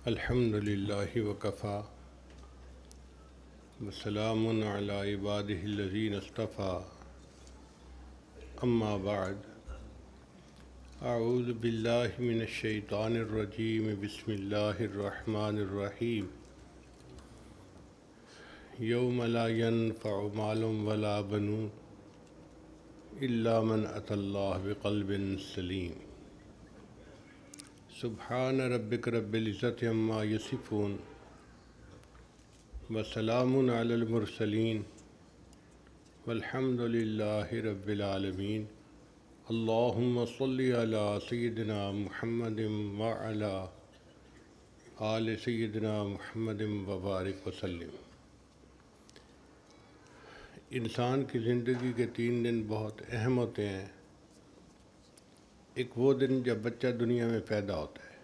الحمد للہ وکفیٰ وسلام علی عبادہ الذین اصطفیٰ اما بعد اعوذ باللہ من الشیطان الرجیم بسم اللہ الرحمن الرحیم یوم لا ینفع مال ولا بنون الا من اتی اللہ بقلب سلیم سبحان ربک رب العزت عما یصفون وسلام علی المرسلین والحمد للہ رب العالمین اللہم صلی علی سیدنا محمد وعلی آل سیدنا محمد وبارک وسلم۔ انسان کی زندگی کے 3 دن بہت اہم ہوتے ہیں۔ ایک وہ دن جب بچہ دنیا میں پیدا ہوتا ہے،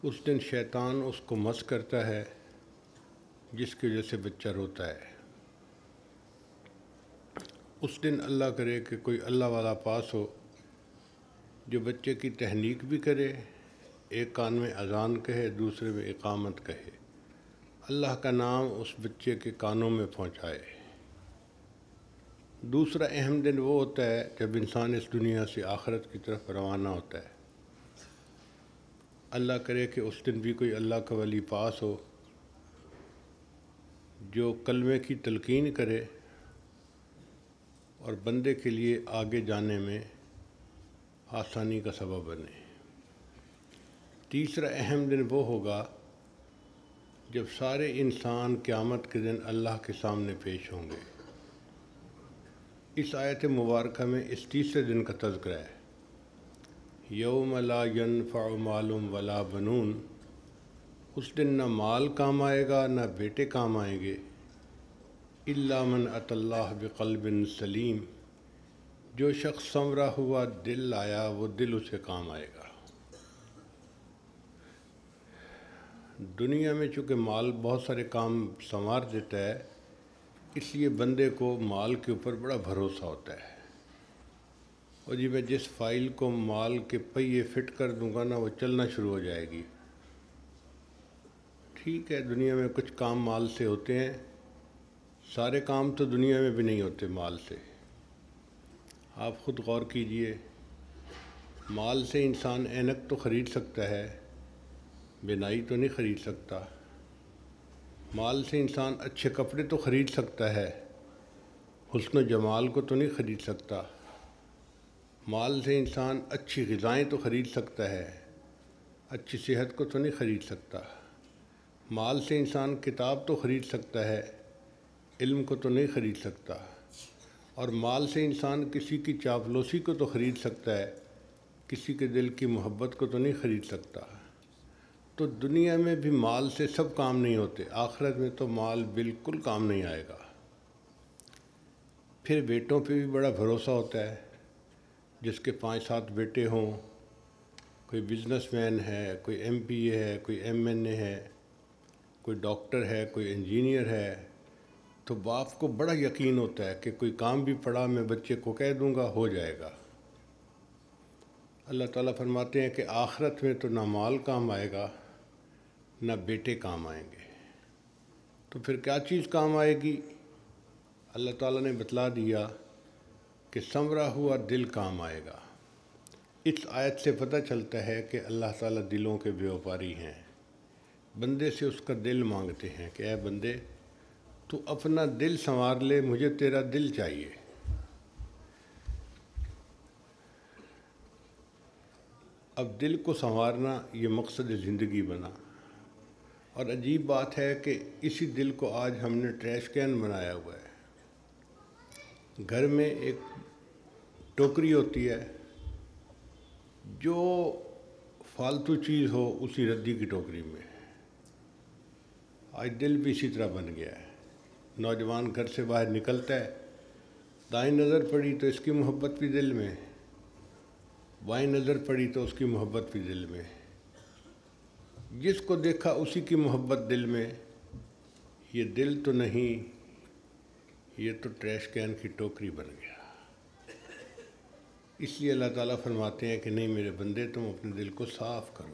اس دن شیطان اس کو مس کرتا ہے جس کی وجہ سے بچہ روتا ہے۔ اس دن اللہ کرے کہ کوئی اللہ والا پاس ہو جو بچے کی تہنیک بھی کرے، ایک کان میں اذان کہے دوسرے میں اقامت کہے، اللہ کا نام اس بچے کے کانوں میں پہنچائے۔ دوسرا اہم دن وہ ہوتا ہے جب انسان اس دنیا سے آخرت کی طرف روانہ ہوتا ہے۔ اللہ کرے کہ اس دن بھی کوئی اللہ کا ولی پاس ہو جو کلمے کی تلقین کرے اور بندے کے لیے آگے جانے میں آسانی کا سبب بنے۔ تیسرا اہم دن وہ ہوگا جب سارے انسان قیامت کے دن اللہ کے سامنے پیش ہوں گے۔ اس آیت مبارکہ میں اس تیسرے دن کا تذکرہ ہے۔ یوم لا ینفع مال ولا بنون، اس دن نہ مال کام آئے گا نہ بیٹے کام آئیں گے، الا من اتی اللہ بقلب سلیم، جو شخص سنورا ہوا دل لایا وہ دل اسے کام آئے گا۔ دنیا میں چونکہ مال بہت سارے کام سنوار دیتا ہے، اس لیے بندے کو مال کے اوپر بڑا بھروسہ ہوتا ہے، اور میں جس فائل کو مال کے پہیے فٹ کر دوں گا نا وہ چلنا شروع ہو جائے گی۔ ٹھیک ہے، دنیا میں کچھ کام مال سے ہوتے ہیں، سارے کام تو دنیا میں بھی نہیں ہوتے مال سے۔ آپ خود غور کیجئے، مال سے انسان اینک تو خرید سکتا ہے، بینائی تو نہیں خرید سکتا۔ مال سے انسان اچھے کپڑے تو خرید سکتا ہے، حسن و جمال کو تو نہیں خرید سکتا۔ مال سے انسان اچھی غذائیں تو خرید سکتا ہے، اچھی صحت کو تو نہیں خرید سکتا۔ مال سے انسان کتاب تو خرید سکتا ہے، علم کو تو نہیں خرید سکتا۔ اور مال سے انسان کسی کی چاپلوسی کو تو خرید سکتا ہے، کسی کے دل کی محبت کو تو نہیں خرید سکتا۔ تو دنیا میں بھی مال سے سب کام نہیں ہوتے، آخرت میں تو مال بالکل کام نہیں آئے گا۔ پھر بیٹوں پہ بھی بڑا بھروسہ ہوتا ہے، جس کے 5-7 بیٹے ہوں، کوئی بزنس مین ہے، کوئی ایم پی اے ہے، کوئی ایم این اے ہے، کوئی ڈاکٹر ہے، کوئی انجینئر ہے، تو باپ کو بڑا یقین ہوتا ہے کہ کوئی کام بھی پڑا میں بچے کو کہہ دوں گا ہو جائے گا۔ اللہ تعالیٰ فرماتے ہیں کہ آخرت میں تو نہ مال کام آئے گا نہ بیٹے کام آئیں گے۔ تو پھر کیا چیز کام آئے گی؟ اللہ تعالیٰ نے بتلا دیا کہ سنورا ہوا دل کام آئے گا۔ اس آیت سے پتہ چلتا ہے کہ اللہ تعالیٰ دلوں کے بیوپاری ہیں۔ بندے سے اس کا دل مانگتے ہیں کہ اے بندے تو اپنا دل سنوار لے، مجھے تیرا دل چاہیے۔ اب دل کو سنوارنا یہ مقصد زندگی بنا، اور عجیب بات ہے کہ اسی دل کو آج ہم نے ٹریش کین بنایا ہوا ہے۔ گھر میں ایک ٹوکری ہوتی ہے، جو فالتو چیز ہو اسی ردی کی ٹوکری میں۔ آج دل بھی اسی طرح بن گیا ہے۔ نوجوان گھر سے باہر نکلتا ہے، دائیں نظر پڑی تو اس کی محبت بھی دل میں، بائیں نظر پڑی تو اس کی محبت بھی دل میں، جس کو دیکھا اسی کی محبت دل میں۔ یہ دل تو نہیں، یہ تو ٹریش کین کی ٹوکری بن گیا۔ اس لیے اللہ تعالیٰ فرماتے ہیں کہ نہیں میرے بندے، تم اپنے دل کو صاف کرو۔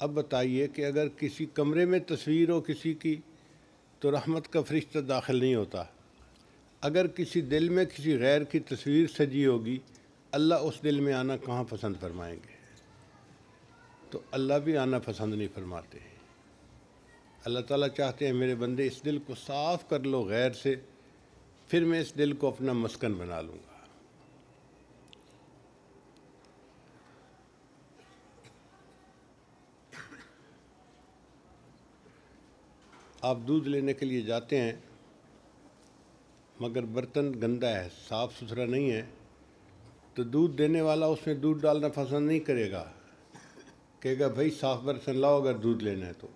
اب بتائیے کہ اگر کسی کمرے میں تصویر ہو کسی کی تو رحمت کا فرشتہ داخل نہیں ہوتا، اگر کسی دل میں کسی غیر کی تصویر سجی ہوگی اللہ اس دل میں آنا کہاں پسند فرمائیں گے؟ تو اللہ بھی آنا پسند نہیں فرماتے۔ اللہ تعالیٰ چاہتے ہیں میرے بندے اس دل کو صاف کر لو غیر سے، پھر میں اس دل کو اپنا مسکن بنا لوں گا۔ آپ دودھ لینے کے لیے جاتے ہیں مگر برتن گندا ہے، صاف ستھرا نہیں ہے، تو دودھ دینے والا اس میں دودھ ڈالنا پسند نہیں کرے گا، کہے گا بھائی صاف برتن لاؤ اگر دودھ لینا ہے تو۔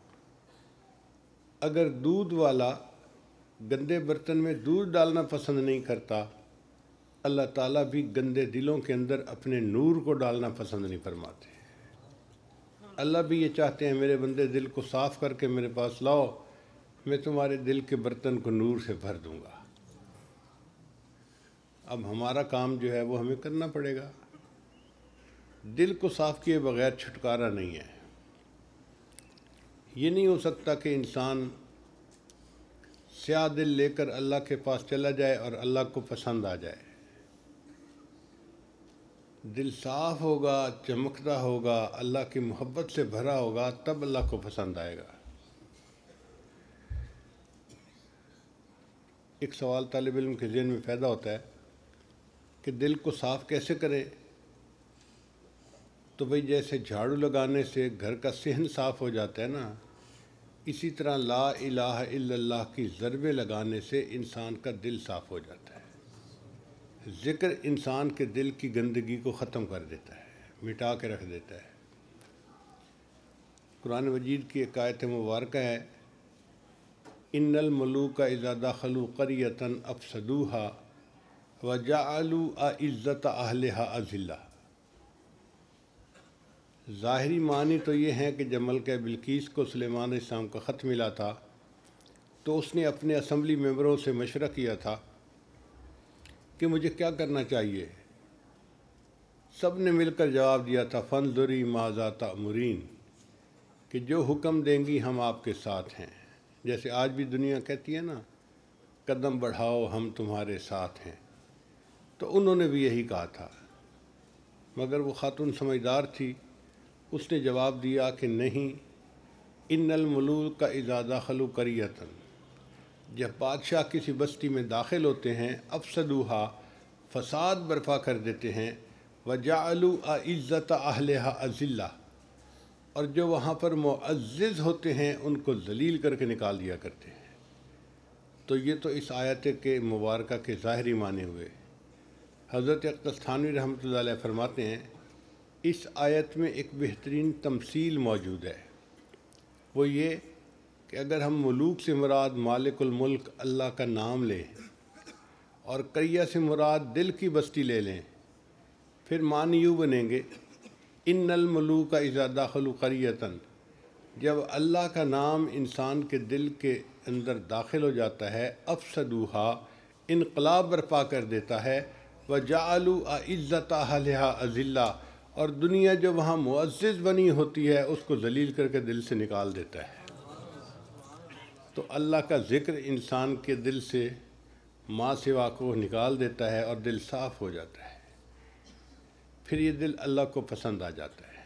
اگر دودھ والا گندے برتن میں دودھ ڈالنا پسند نہیں کرتا، اللہ تعالیٰ بھی گندے دلوں کے اندر اپنے نور کو ڈالنا پسند نہیں فرماتے۔ اللہ بھی یہ چاہتے ہیں میرے بندے دل کو صاف کر کے میرے پاس لاؤ، میں تمہارے دل کے برتن کو نور سے بھر دوں گا۔ اب ہمارا کام جو ہے وہ ہمیں کرنا پڑے گا، دل کو صاف کیے بغیر چھٹکارا نہیں ہے۔ یہ نہیں ہو سکتا کہ انسان سیاہ دل لے کر اللہ کے پاس چلا جائے اور اللہ کو پسند آ جائے۔ دل صاف ہوگا، چمکتا ہوگا، اللہ کی محبت سے بھرا ہوگا، تب اللہ کو پسند آئے گا۔ ایک سوال طالب علم کے ذہن میں پیدا ہوتا ہے کہ دل کو صاف کیسے کریں؟ تو بھئی جیسے جھاڑو لگانے سے گھر کا صحن صاف ہو جاتا ہے نا، اسی طرح لا الہ الا اللہ کی ضربیں لگانے سے انسان کا دل صاف ہو جاتا ہے۔ ذکر انسان کے دل کی گندگی کو ختم کر دیتا ہے، مٹا کے رکھ دیتا ہے۔ قرآن مجید کی ایک آیت مبارکہ ہے، ان الملوک اذا دخلوا قریۃ افسدوها وجعلوا اعزۃ اہلها اذلہ۔ ظاہری معنی تو یہ ہیں کہ جب ملکہ بلقیس کو سلیمان علیہ السلام کا خط ملا تھا تو اس نے اپنے اسمبلی ممبروں سے مشورہ کیا تھا کہ مجھے کیا کرنا چاہیے۔ سب نے مل کر جواب دیا تھا فانظری ماذا تأمرین، کہ جو حکم دیں گی ہم آپ کے ساتھ ہیں۔ جیسے آج بھی دنیا کہتی ہے نا قدم بڑھاؤ ہم تمہارے ساتھ ہیں، تو انہوں نے بھی یہی کہا تھا، مگر وہ خاتون سمجھدار تھی، اس نے جواب دیا کہ نہیں، ان الملوک اذا دخلوا قریۃ، جب بادشاہ کسی بستی میں داخل ہوتے ہیں افسدوہا، فساد برپا کر دیتے ہیں، وجعلوا اعزۃ اہلہا اذلہ، اور جو وہاں پر معزز ہوتے ہیں ان کو ذلیل کر کے نکال دیا کرتے ہیں۔ تو یہ تو اس آیت کے مبارکہ کے ظاہری معنی ہوئے۔ حضرت اقدس تھانوی رحمۃ اللہ علیہ فرماتے ہیں اس آیت میں ایک بہترین تمثیل موجود ہے، وہ یہ کہ اگر ہم ملوک سے مراد مالک الملک اللہ کا نام لیں اور قریہ سے مراد دل کی بستی لے لیں، پھر معنی یوں بنیں گے ان الملوک اذا دخلوا قریۃ، جب اللہ کا نام انسان کے دل کے اندر داخل ہو جاتا ہے افسدوہا، انقلاب برپا کر دیتا ہے، وجعلوا اعزۃ اہلہا اذلہ، اور دنیا جو وہاں معزز بنی ہوتی ہے اس کو ذلیل کر کے دل سے نکال دیتا ہے۔ تو اللہ کا ذکر انسان کے دل سے ما سوا کو نکال دیتا ہے اور دل صاف ہو جاتا ہے، پھر یہ دل اللہ کو پسند آ جاتا ہے۔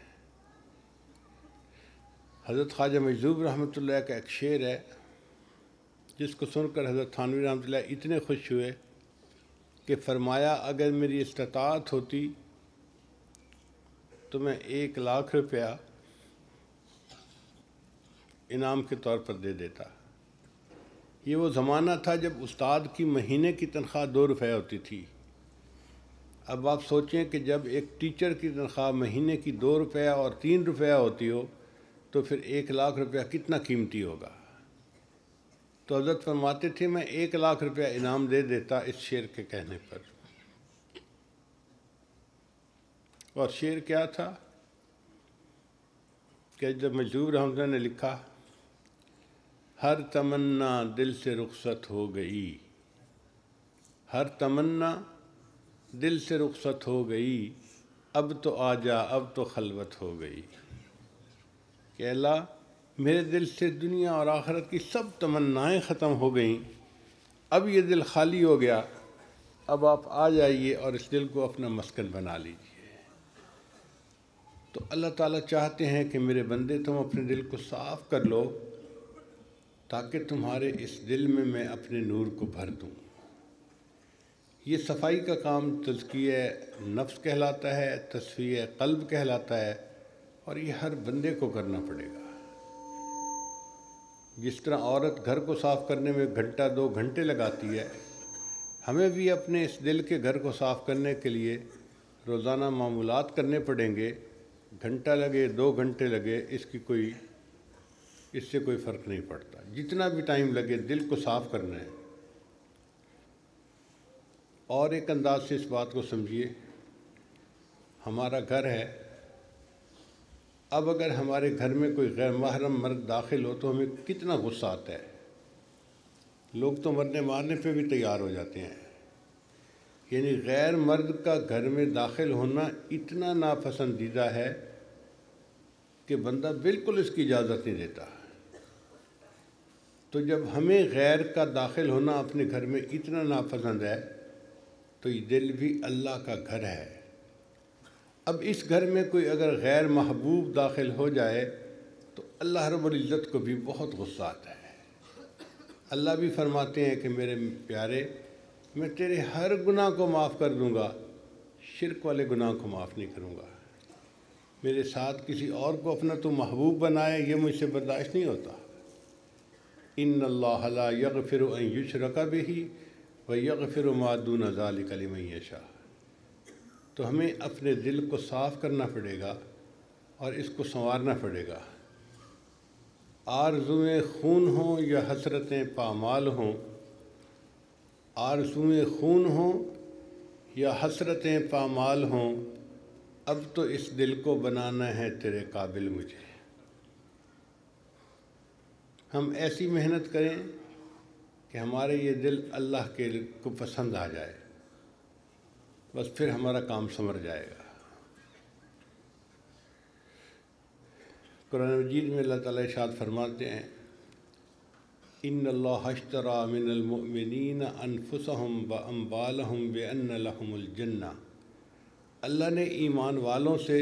حضرت خواجہ مجذوب رحمۃ اللہ کا ایک شعر ہے جس کو سن کر حضرت تھانوی رحمۃ اللہ اتنے خوش ہوئے کہ فرمایا اگر میری استطاعت ہوتی تو میں 1,00,000 روپیہ انعام کے طور پر دے دیتا۔ یہ وہ زمانہ تھا جب استاد کی مہینے کی تنخواہ 2 روپے ہوتی تھی۔ اب آپ سوچیں کہ جب ایک ٹیچر کی تنخواہ مہینے کی 2 روپیہ اور 3 روپیہ ہوتی ہو تو پھر 1,00,000 روپیہ کتنا قیمتی ہوگا۔ تو حضرت فرماتے تھے میں 1,00,000 روپیہ انعام دے دیتا اس شعر کے کہنے پر۔ اور شعر کیا تھا کہ جب مجذوب رحمۃ اللہ نے لکھا ہر تمنا دل سے رخصت ہو گئی، ہر تمنا دل سے رخصت ہو گئی، اب تو آ جا اب تو خلوت ہو گئی۔ کہ اللہ میرے دل سے دنیا اور آخرت کی سب تمنائیں ختم ہو گئیں، اب یہ دل خالی ہو گیا، اب آپ آ جائیے اور اس دل کو اپنا مسکن بنا لیجیے۔ تو اللہ تعالیٰ چاہتے ہیں کہ میرے بندے تم اپنے دل کو صاف کر لو تاکہ تمہارے اس دل میں اپنے نور کو بھر دوں۔ یہ صفائی کا کام تزکیہ نفس کہلاتا ہے، تصفیہ قلب کہلاتا ہے، اور یہ ہر بندے کو کرنا پڑے گا۔ جس طرح عورت گھر کو صاف کرنے میں گھنٹہ 2 گھنٹے لگاتی ہے، ہمیں بھی اپنے اس دل کے گھر کو صاف کرنے کے لیے روزانہ معمولات کرنے پڑیں گے۔ گھنٹہ لگے 2 گھنٹے لگے، اس سے کوئی فرق نہیں پڑتا، جتنا بھی ٹائم لگے دل کو صاف کرنا ہے۔ اور ایک انداز سے اس بات کو سمجھیے، ہمارا گھر ہے، اب اگر ہمارے گھر میں کوئی غیر محرم مرد داخل ہو تو ہمیں کتنا غصہ آتا ہے، لوگ تو مرنے مارنے پہ بھی تیار ہو جاتے ہیں۔ یعنی غیر مرد کا گھر میں داخل ہونا اتنا ناپسندیدہ ہے کہ بندہ بالکل اس کی اجازت نہیں دیتا۔ تو جب ہمیں غیر کا داخل ہونا اپنے گھر میں اتنا ناپسند ہے تو یہ دل بھی اللہ کا گھر ہے۔ اب اس گھر میں کوئی اگر غیر محبوب داخل ہو جائے تو اللہ رب العزت کو بھی بہت غصہ آتا ہے۔ اللہ بھی فرماتے ہیں کہ میرے پیارے، میں تیرے ہر گناہ کو معاف کر دوں گا، شرک والے گناہ کو معاف نہیں کروں گا۔ میرے ساتھ کسی اور کو اپنا تو محبوب بنائے، یہ مجھ سے برداشت نہیں ہوتا۔ ان اللہ لا یغفر ان یشرک بہ ویغفر ما دون ذلک لمن یشاء۔ تو ہمیں اپنے دل کو صاف کرنا پڑے گا اور اس کو سنوارنا پڑے گا۔ آرزوئیں خون ہوں یا حسرتیں پامال ہوں، آرزوئیں خون ہوں یا حسرتیں پامال ہوں، اب تو اس دل کو بنانا ہے تیرے قابل مجھے۔ ہم ایسی محنت کریں کہ ہمارے یہ دل اللہ کے کو پسند آ جائے، بس پھر ہمارا کام سمر جائے گا۔ قرآن مجید میں اللہ تعالیٰ ارشاد فرماتے ہیں، ان اللہ اشتری من المؤمنین انفسهم واموالهم بان لهم الجنہ۔ اللہ نے ایمان والوں سے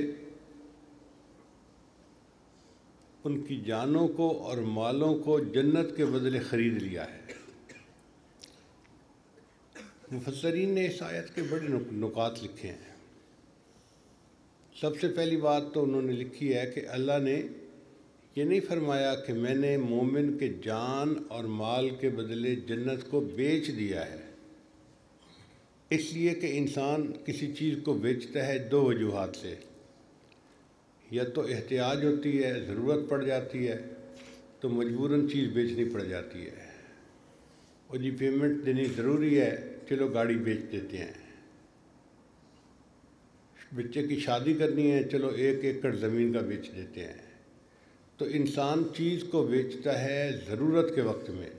ان کی جانوں کو اور مالوں کو جنت کے بدلے خرید لیا ہے۔ مفسرین نے اس آیت کے بڑے نکات لکھے ہیں۔ سب سے پہلی بات تو انہوں نے لکھی ہے کہ اللہ نے یہ نہیں فرمایا کہ میں نے مومن کے جان اور مال کے بدلے جنت کو بیچ دیا ہے۔ اس لیے کہ انسان کسی چیز کو بیچتا ہے 2 وجوہات سے، یا تو احتیاج ہوتی ہے، ضرورت پڑ جاتی ہے تو مجبوراً چیز بیچنی پڑ جاتی ہے، اور جی پیمنٹ دینی ضروری ہے، چلو گاڑی بیچ دیتے ہیں۔ بچے کی شادی کرنی ہے، چلو 1 ایکڑ زمین کا بیچ دیتے ہیں۔ تو انسان چیز کو بیچتا ہے ضرورت کے وقت میں،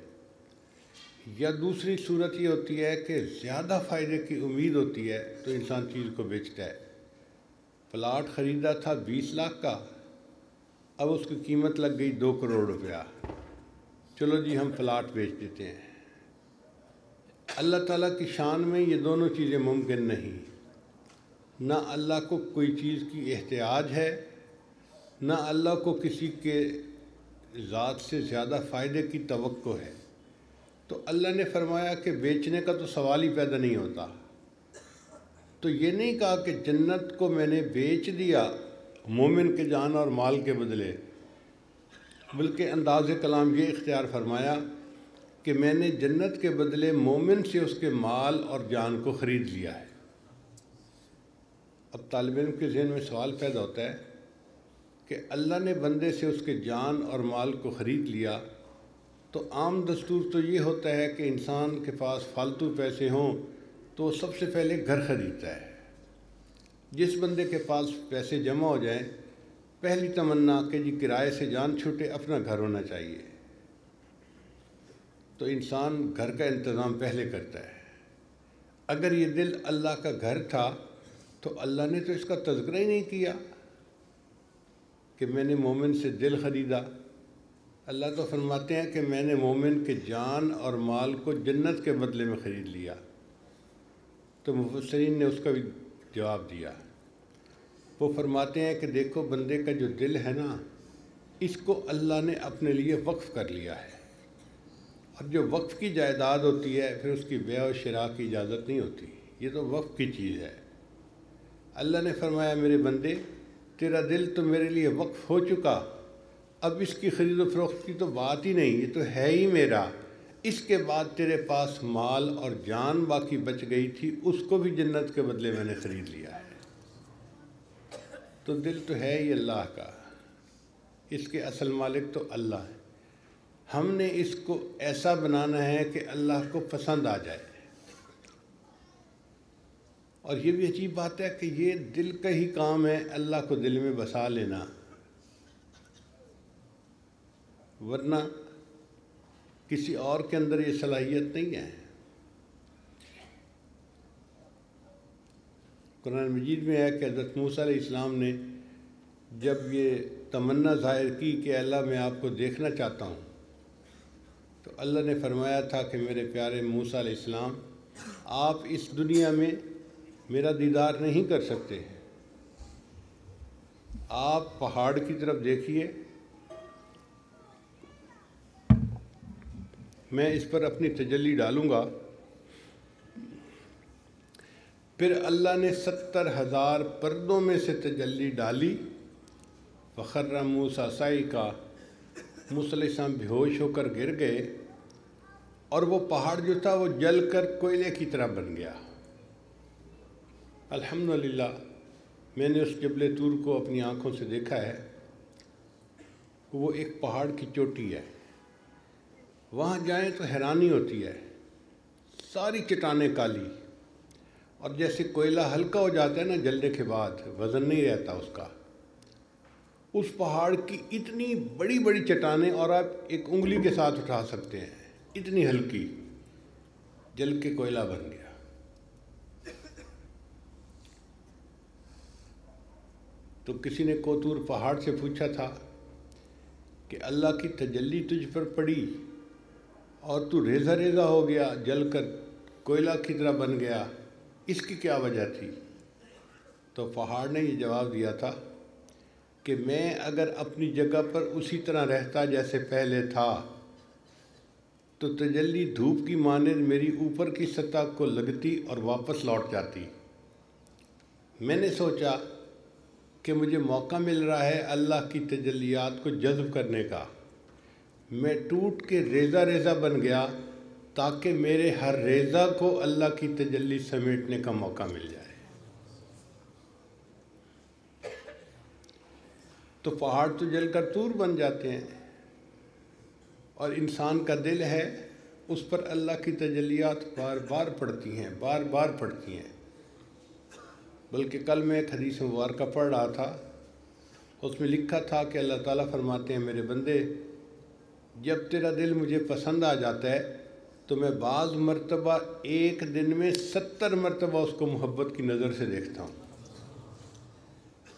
یا دوسری صورت یہ ہوتی ہے کہ زیادہ فائدے کی امید ہوتی ہے تو انسان چیز کو بیچتا ہے۔ پلاٹ خریدا تھا 20 لاکھ کا، اب اس کی قیمت لگ گئی 2 کروڑ روپیہ، چلو جی ہم پلاٹ بیچ دیتے ہیں۔ اللہ تعالیٰ کی شان میں یہ دونوں چیزیں ممکن نہیں۔ نہ اللہ کو کوئی چیز کی احتیاج ہے، نہ اللہ کو کسی کے ذات سے زیادہ فائدے کی توقع ہے۔ تو اللہ نے فرمایا کہ بیچنے کا تو سوال ہی پیدا نہیں ہوتا۔ تو یہ نہیں کہا کہ جنت کو میں نے بیچ دیا مومن کے جان اور مال کے بدلے، بلکہ انداز کلام یہ اختیار فرمایا کہ میں نے جنت کے بدلے مومن سے اس کے مال اور جان کو خرید لیا ہے۔ اب طالب علم کے ذہن میں سوال پیدا ہوتا ہے کہ اللہ نے بندے سے اس کے جان اور مال کو خرید لیا، تو عام دستور تو یہ ہوتا ہے کہ انسان کے پاس فالتو پیسے ہوں تو وہ سب سے پہلے گھر خریدتا ہے۔ جس بندے کے پاس پیسے جمع ہو جائیں، پہلی تمنا کہ جی کرائے سے جان چھوٹے، اپنا گھر ہونا چاہیے۔ تو انسان گھر کا انتظام پہلے کرتا ہے۔ اگر یہ دل اللہ کا گھر تھا تو اللہ نے تو اس کا تذکرہ ہی نہیں کیا۔ کہ میں نے مومن سے دل خریدا، اللہ تو فرماتے ہیں کہ میں نے مومن کے جان اور مال کو جنت کے بدلے میں خرید لیا۔ تو مفسرین نے اس کا بھی جواب دیا، وہ فرماتے ہیں کہ دیکھو بندے کا جو دل ہے نا، اس کو اللہ نے اپنے لیے وقف کر لیا ہے، اور جو وقف کی جائیداد ہوتی ہے پھر اس کی بیع و شراء کی اجازت نہیں ہوتی، یہ تو وقف کی چیز ہے۔ اللہ نے فرمایا میرے بندے تیرا دل تو میرے لیے وقف ہو چکا، اب اس کی خرید و فروخت کی تو بات ہی نہیں، یہ تو ہے ہی میرا۔ اس کے بعد تیرے پاس مال اور جان باقی بچ گئی تھی، اس کو بھی جنت کے بدلے میں نے خرید لیا ہے۔ تو دل تو ہے ہی اللہ کا، اس کے اصل مالک تو اللہ ہے، ہم نے اس کو ایسا بنانا ہے کہ اللہ کو پسند آ جائے۔ اور یہ بھی عجیب بات ہے کہ یہ دل کا ہی کام ہے اللہ کو دل میں بسا لینا، ورنہ کسی اور کے اندر یہ صلاحیت نہیں ہے۔ قرآن مجید میں ہے کہ حضرت موسیٰ علیہ السلام نے جب یہ تمنا ظاہر کی کہ اللہ میں آپ کو دیکھنا چاہتا ہوں، تو اللہ نے فرمایا تھا کہ میرے پیارے موسیٰ علیہ السلام آپ اس دنیا میں میرا دیدار نہیں کر سکتے، آپ پہاڑ کی طرف دیکھیے، میں اس پر اپنی تجلی ڈالوں گا۔ پھر اللہ نے 70,000 پردوں میں سے تجلی ڈالی، فخر موسیٰ صعقا، موسیٰ علیہ السلام بے ہوش ہو کر گر گئے، اور وہ پہاڑ جو تھا وہ جل کر کوئلے کی طرح بن گیا۔ الحمدللہ میں نے اس جبل طور کو اپنی آنکھوں سے دیکھا ہے، وہ ایک پہاڑ کی چوٹی ہے، وہاں جائیں تو حیرانی ہوتی ہے، ساری چٹانیں کالی، اور جیسے کوئلہ ہلکا ہو جاتا ہے نا جلنے کے بعد، وزن نہیں رہتا اس کا، اس پہاڑ کی اتنی بڑی بڑی چٹانیں، اور آپ ایک انگلی کے ساتھ اٹھا سکتے ہیں، اتنی ہلکی، جل کے کوئلہ بن گیا۔ تو کسی نے کوتور پہاڑ سے پوچھا تھا کہ اللہ کی تجلی تجھ پر پڑی اور تو ریزہ ریزہ ہو گیا، جل کر کوئلہ کی طرح بن گیا، اس کی کیا وجہ تھی؟ تو پہاڑ نے یہ جواب دیا تھا کہ میں اگر اپنی جگہ پر اسی طرح رہتا جیسے پہلے تھا تو تجلی دھوپ کی مانند میری اوپر کی سطح کو لگتی اور واپس لوٹ جاتی۔ میں نے سوچا کہ مجھے موقع مل رہا ہے اللہ کی تجلیات کو جذب کرنے کا، میں ٹوٹ کے ریزہ ریزہ بن گیا تاکہ میرے ہر ریزہ کو اللہ کی تجلی سمیٹنے کا موقع مل جائے۔ تو پہاڑ تو جل کر طور بن جاتے ہیں، اور انسان کا دل ہے اس پر اللہ کی تجلیات بار بار پڑتی ہیں، بار بار پڑتی ہیں۔ بلکہ کل میں ایک حدیث مبارکہ پڑھ رہا تھا، اس میں لکھا تھا کہ اللہ تعالیٰ فرماتے ہیں میرے بندے جب تیرا دل مجھے پسند آ جاتا ہے تو میں بعض مرتبہ ایک دن میں 70 مرتبہ اس کو محبت کی نظر سے دیکھتا ہوں۔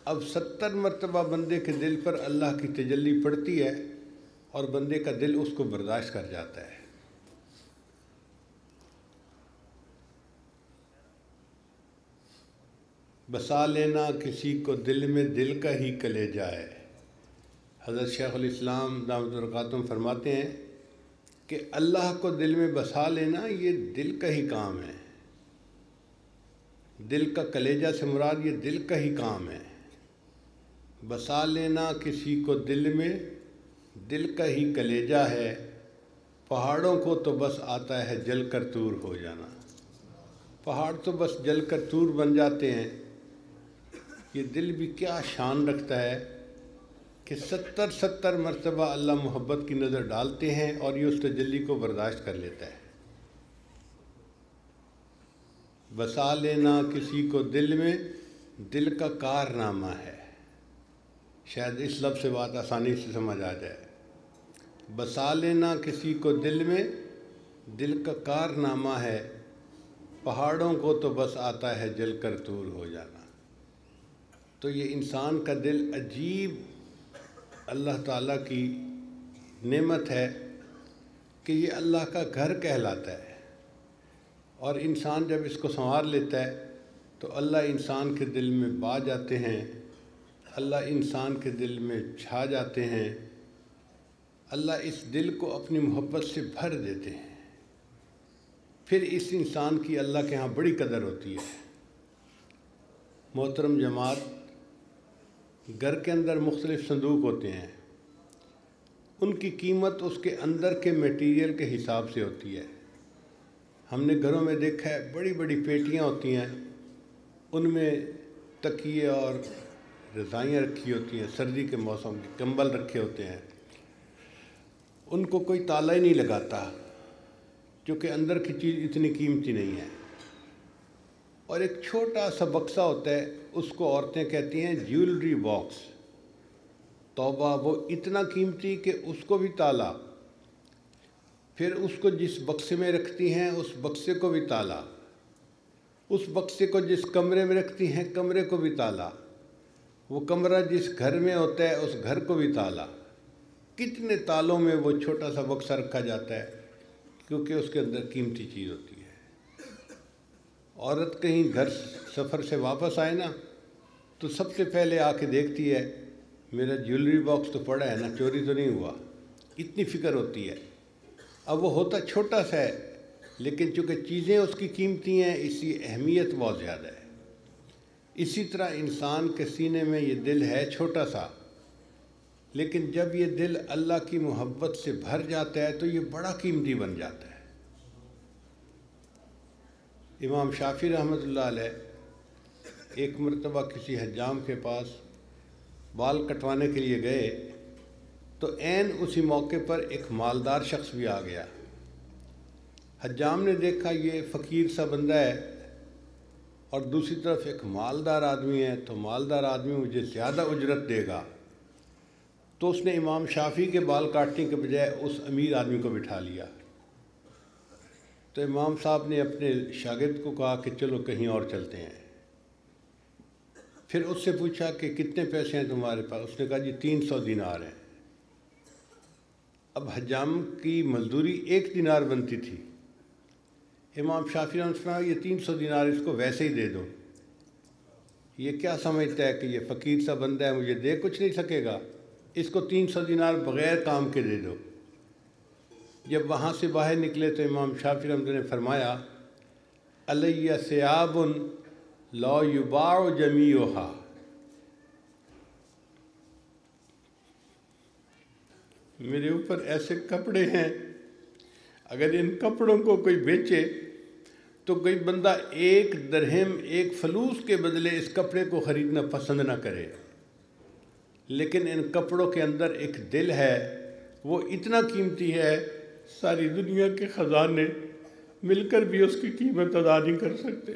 اب 70 مرتبہ بندے کے دل پر اللہ کی تجلی پڑتی ہے اور بندے کا دل اس کو برداشت کر جاتا ہے۔ بسا لینا کسی کو دل میں دل کا ہی کلیجہ ہے۔ حضرت شیخ الاسلام دامت برکاتہم فرماتے ہیں کہ اللہ کو دل میں بسا لینا یہ دل کا ہی کام ہے، دل کا کلیجہ سے مراد یہ دل کا ہی کام ہے۔ بسا لینا کسی کو دل میں دل کا ہی کلیجہ ہے، پہاڑوں کو تو بس آتا ہے جل کر طور ہو جانا۔ پہاڑ تو بس جل کر طور بن جاتے ہیں، یہ دل بھی کیا شان رکھتا ہے کہ 70 مرتبہ اللہ محبت کی نظر ڈالتے ہیں اور یہ اس تجلی کو برداشت کر لیتا ہے۔ بسا لینا کسی کو دل میں دل کا کارنامہ ہے، شاید اس لفظ سے بات آسانی سے سمجھ آ جائے۔ بسا لینا کسی کو دل میں دل کا کارنامہ ہے، پہاڑوں کو تو بس آتا ہے جل کر طور ہو جانا۔ تو یہ انسان کا دل عجیب اللہ تعالیٰ کی نعمت ہے کہ یہ اللہ کا گھر کہلاتا ہے، اور انسان جب اس کو سنوار لیتا ہے تو اللہ انسان کے دل میں با جاتے ہیں، اللہ انسان کے دل میں چھا جاتے ہیں، اللہ اس دل کو اپنی محبت سے بھر دیتے ہیں، پھر اس انسان کی اللہ کے ہاں بڑی قدر ہوتی ہے۔ محترم جماعت، گھر کے اندر مختلف صندوق ہوتے ہیں، ان کی قیمت اس کے اندر کے میٹیریل کے حساب سے ہوتی ہے۔ ہم نے گھروں میں دیکھا ہے بڑی بڑی پیٹیاں ہوتی ہیں، ان میں تکیے اور رضائیاں رکھی ہوتی ہیں، سردی کے موسم کے کمبل رکھے ہوتے ہیں، ان کو کوئی تالا ہی نہیں لگاتا کیونکہ اندر کی چیز اتنی قیمتی نہیں ہے۔ اور ایک چھوٹا سا بکسہ ہوتا ہے، اس کو عورتیں کہتی ہیں جیولری باکس۔ توبہ، وہ اتنا قیمتی کہ اس کو بھی تالا، پھر اس کو جس بکسے میں رکھتی ہیں اس بکسے کو بھی تالا، اس بکسے کو جس کمرے میں رکھتی ہیں کمرے کو بھی تالا، وہ کمرہ جس گھر میں ہوتا ہے اس گھر کو بھی تالا۔ کتنے تالوں میں وہ چھوٹا سا بکسہ رکھا جاتا ہے کیونکہ اس کے اندر قیمتی چیز ہوتی ہے۔ عورت کہیں گھر سفر سے واپس آئے نا تو سب سے پہلے آ کے دیکھتی ہے میرا جیولری باکس تو پڑا ہے نا، چوری تو نہیں ہوا، اتنی فکر ہوتی ہے۔ اب وہ ہوتا چھوٹا سا ہے لیکن چونکہ چیزیں اس کی قیمتی ہیں اس کی اہمیت بہت زیادہ ہے۔ اسی طرح انسان کے سینے میں یہ دل ہے چھوٹا سا، لیکن جب یہ دل اللہ کی محبت سے بھر جاتا ہے تو یہ بڑا قیمتی بن جاتا ہے۔ امام شافعی رحمۃ اللہ علیہ ایک مرتبہ کسی حجام کے پاس بال کٹوانے کے لیے گئے تو عین اسی موقع پر ایک مالدار شخص بھی آ گیا۔ حجام نے دیکھا یہ فقیر سا بندہ ہے اور دوسری طرف ایک مالدار آدمی ہے، تو مالدار آدمی مجھے زیادہ اجرت دے گا، تو اس نے امام شافعی کے بال کاٹنے کے بجائے اس امیر آدمی کو بٹھا لیا۔ تو امام صاحب نے اپنے شاگرد کو کہا کہ چلو کہیں اور چلتے ہیں۔ پھر اس سے پوچھا کہ کتنے پیسے ہیں تمہارے پاس؟ اس نے کہا جی 300 دینار ہیں۔ اب حجام کی مزدوری 1 دینار بنتی تھی۔ امام شافعی نے فرمایا یہ 300 دینار اس کو ویسے ہی دے دو، یہ کیا سمجھتا ہے کہ یہ فقیر سا بندہ ہے مجھے دے کچھ نہیں سکے گا، اس کو 300 دینار بغیر کام کے دے دو۔ جب وہاں سے باہر نکلے تو امام شافعی رحمۃ اللہ نے فرمایا علیہ ثیاب لا یباع جمیعها، میرے اوپر ایسے کپڑے ہیں اگر ان کپڑوں کو کوئی بیچے تو کوئی بندہ 1 درہم 1 فلوس کے بدلے اس کپڑے کو خریدنا پسند نہ کرے، لیکن ان کپڑوں کے اندر ایک دل ہے، وہ اتنا قیمتی ہے ساری دنیا کے خزانے مل کر بھی اس کی قیمت ادا نہیں کر سکتے۔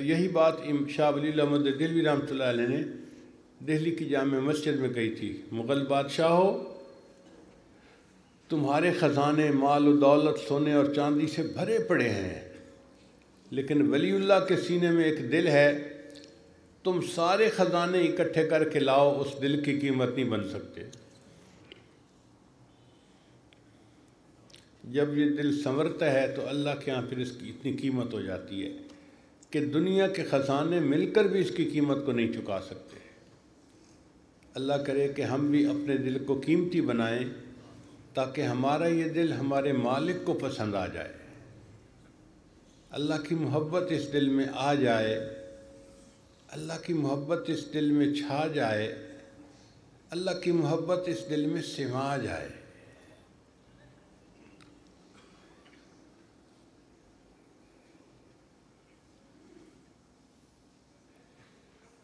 یہی بات شاہ ولی اللہ احمد دہلوی رحمۃ اللہ علیہ نے دہلی کی جامع مسجد میں کہی تھی، مغل بادشاہو تمہارے خزانے مال و دولت سونے اور چاندی سے بھرے پڑے ہیں، لیکن ولی اللہ کے سینے میں ایک دل ہے، تم سارے خزانے اکٹھے کر کے لاؤ اس دل کی قیمت نہیں بن سکتے۔ جب یہ دل سنورتا ہے تو اللہ کے ہاں پھر اس کی اتنی قیمت ہو جاتی ہے کہ دنیا کے خزانے مل کر بھی اس کی قیمت کو نہیں چکا سکتے۔ اللہ کرے کہ ہم بھی اپنے دل کو قیمتی بنائیں تاکہ ہمارا یہ دل ہمارے مالک کو پسند آ جائے، اللہ کی محبت اس دل میں آ جائے، اللہ کی محبت اس دل میں چھا جائے، اللہ کی محبت اس دل میں سما جائے۔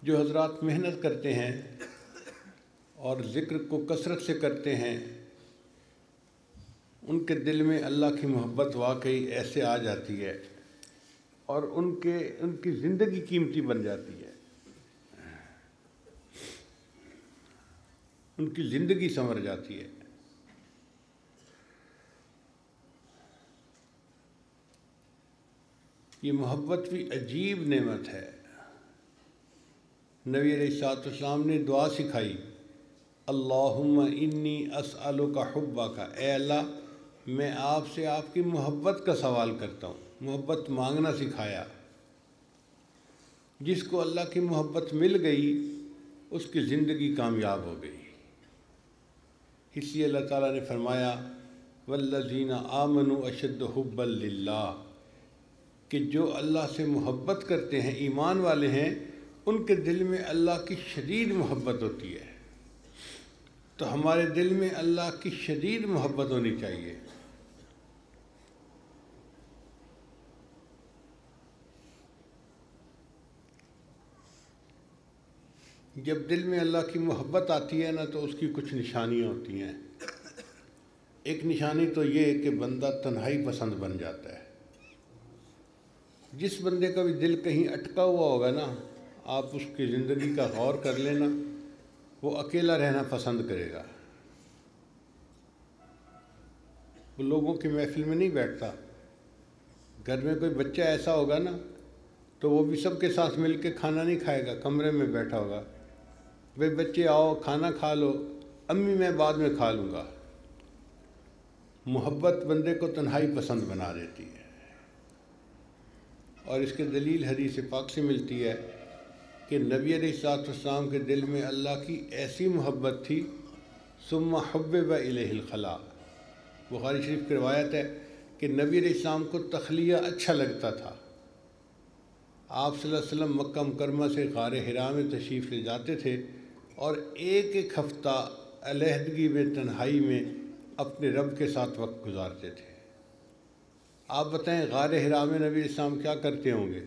جو حضرات محنت کرتے ہیں اور ذکر کو کثرت سے کرتے ہیں ان کے دل میں اللہ کی محبت واقعی ایسے آ جاتی ہے اور ان کی زندگی قیمتی بن جاتی ہے، ان کی زندگی سنور جاتی ہے۔ یہ محبت بھی عجیب نعمت ہے۔ نبی علیہ الصلوۃ والسلام نے دعا سکھائی، اللہم انی اسألک حبک، اے اللہ میں آپ سے آپ کی محبت کا سوال کرتا ہوں۔ محبت مانگنا سکھایا۔ جس کو اللہ کی محبت مل گئی اس کی زندگی کامیاب ہو گئی۔ اس لیے اللہ تعالیٰ نے فرمایا والذین آمنوا اشد حبا للہ، کہ جو اللہ سے محبت کرتے ہیں، ایمان والے ہیں، ان کے دل میں اللہ کی شدید محبت ہوتی ہے۔ تو ہمارے دل میں اللہ کی شدید محبت ہونی چاہیے۔ جب دل میں اللہ کی محبت آتی ہے نا تو اس کی کچھ نشانیاں ہوتی ہیں۔ ایک نشانی تو یہ ہے کہ بندہ تنہائی پسند بن جاتا ہے۔ جس بندے کا بھی دل کہیں اٹکا ہوا ہوگا نا، آپ اس کی زندگی کا غور کر لینا، وہ اکیلا رہنا پسند کرے گا۔ وہ لوگوں کی محفل میں نہیں بیٹھتا۔ گھر میں کوئی بچہ ایسا ہوگا نا تو وہ بھی سب کے ساتھ مل کے کھانا نہیں کھائے گا، کمرے میں بیٹھا ہوگا، بھئی بچے آؤ کھانا کھا لو، امی میں بعد میں کھا لوں گا۔ محبت بندے کو تنہائی پسند بنا دیتی ہے، اور اس کے دلیل حدیث پاک سے ملتی ہے کہ نبی علیہ الصلوۃ والسلام کے دل میں اللہ کی ایسی محبت تھی، ثم حبب الیہ الخلاء۔ بخاری شریف کی روایت ہے کہ نبی علیہ السلام کو تخلیہ اچھا لگتا تھا۔ آپ صلی اللہ علیہ وسلم مکہ مکرمہ سے غار حرا میں تشریف لے جاتے تھے اور ایک ایک ہفتہ علیحدگی میں، تنہائی میں اپنے رب کے ساتھ وقت گزارتے تھے۔ آپ بتائیں غار حرا میں نبی علیہ السلام کیا کرتے ہوں گے؟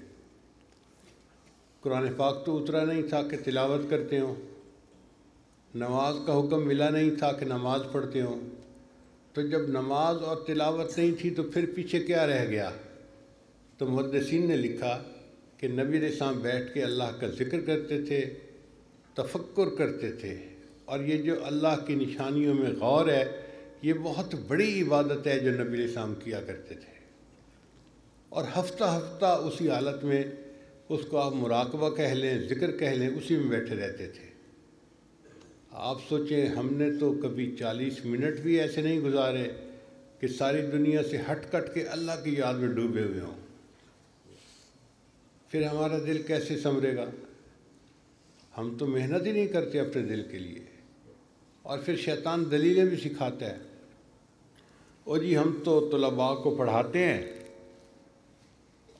قرآن پاک تو اترا نہیں تھا کہ تلاوت کرتے ہوں، نماز کا حکم ملا نہیں تھا کہ نماز پڑھتے ہوں۔ تو جب نماز اور تلاوت نہیں تھی تو پھر پیچھے کیا رہ گیا؟ تو محدثین نے لکھا کہ نبی علیہ السلام بیٹھ کے اللہ کا ذکر کرتے تھے، تفکر کرتے تھے، اور یہ جو اللہ کی نشانیوں میں غور ہے، یہ بہت بڑی عبادت ہے جو نبی علیہ السلام کیا کرتے تھے۔ اور ہفتہ ہفتہ اسی حالت میں، اس کو آپ مراقبہ کہہ لیں، ذکر کہہ لیں، اسی میں بیٹھے رہتے تھے۔ آپ سوچیں ہم نے تو کبھی 40 منٹ بھی ایسے نہیں گزارے کہ ساری دنیا سے ہٹ کٹ کے اللہ کی یاد میں ڈوبے ہوئے ہوں۔ پھر ہمارا دل کیسے سنورے گا؟ ہم تو محنت ہی نہیں کرتے اپنے دل کے لیے، اور پھر شیطان دلیلیں بھی سکھاتا ہے، اور جی ہم تو طلباء کو پڑھاتے ہیں،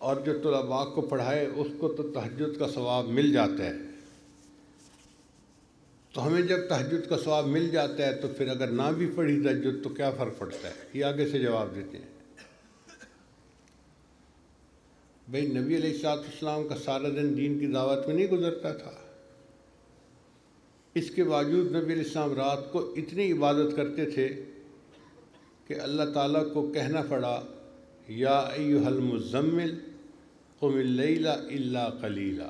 اور جو طلباء کو پڑھائے اس کو تو تہجد کا ثواب مل جاتا ہے، تو ہمیں جب تہجد کا ثواب مل جاتا ہے تو پھر اگر نہ بھی پڑھی تہجد تو کیا فرق پڑتا ہے؟ یہ آگے سے جواب دیتے ہیں۔ بھئی نبی علیہ الصلوۃ والسلام کا سارا دن دین کی دعوت میں نہیں گزرتا تھا؟ اس کے باوجود نبی علیہ السلام رات کو اتنی عبادت کرتے تھے کہ اللہ تعالیٰ کو کہنا پڑا یا ایھا المزمل قم اللیل الا قلیلا۔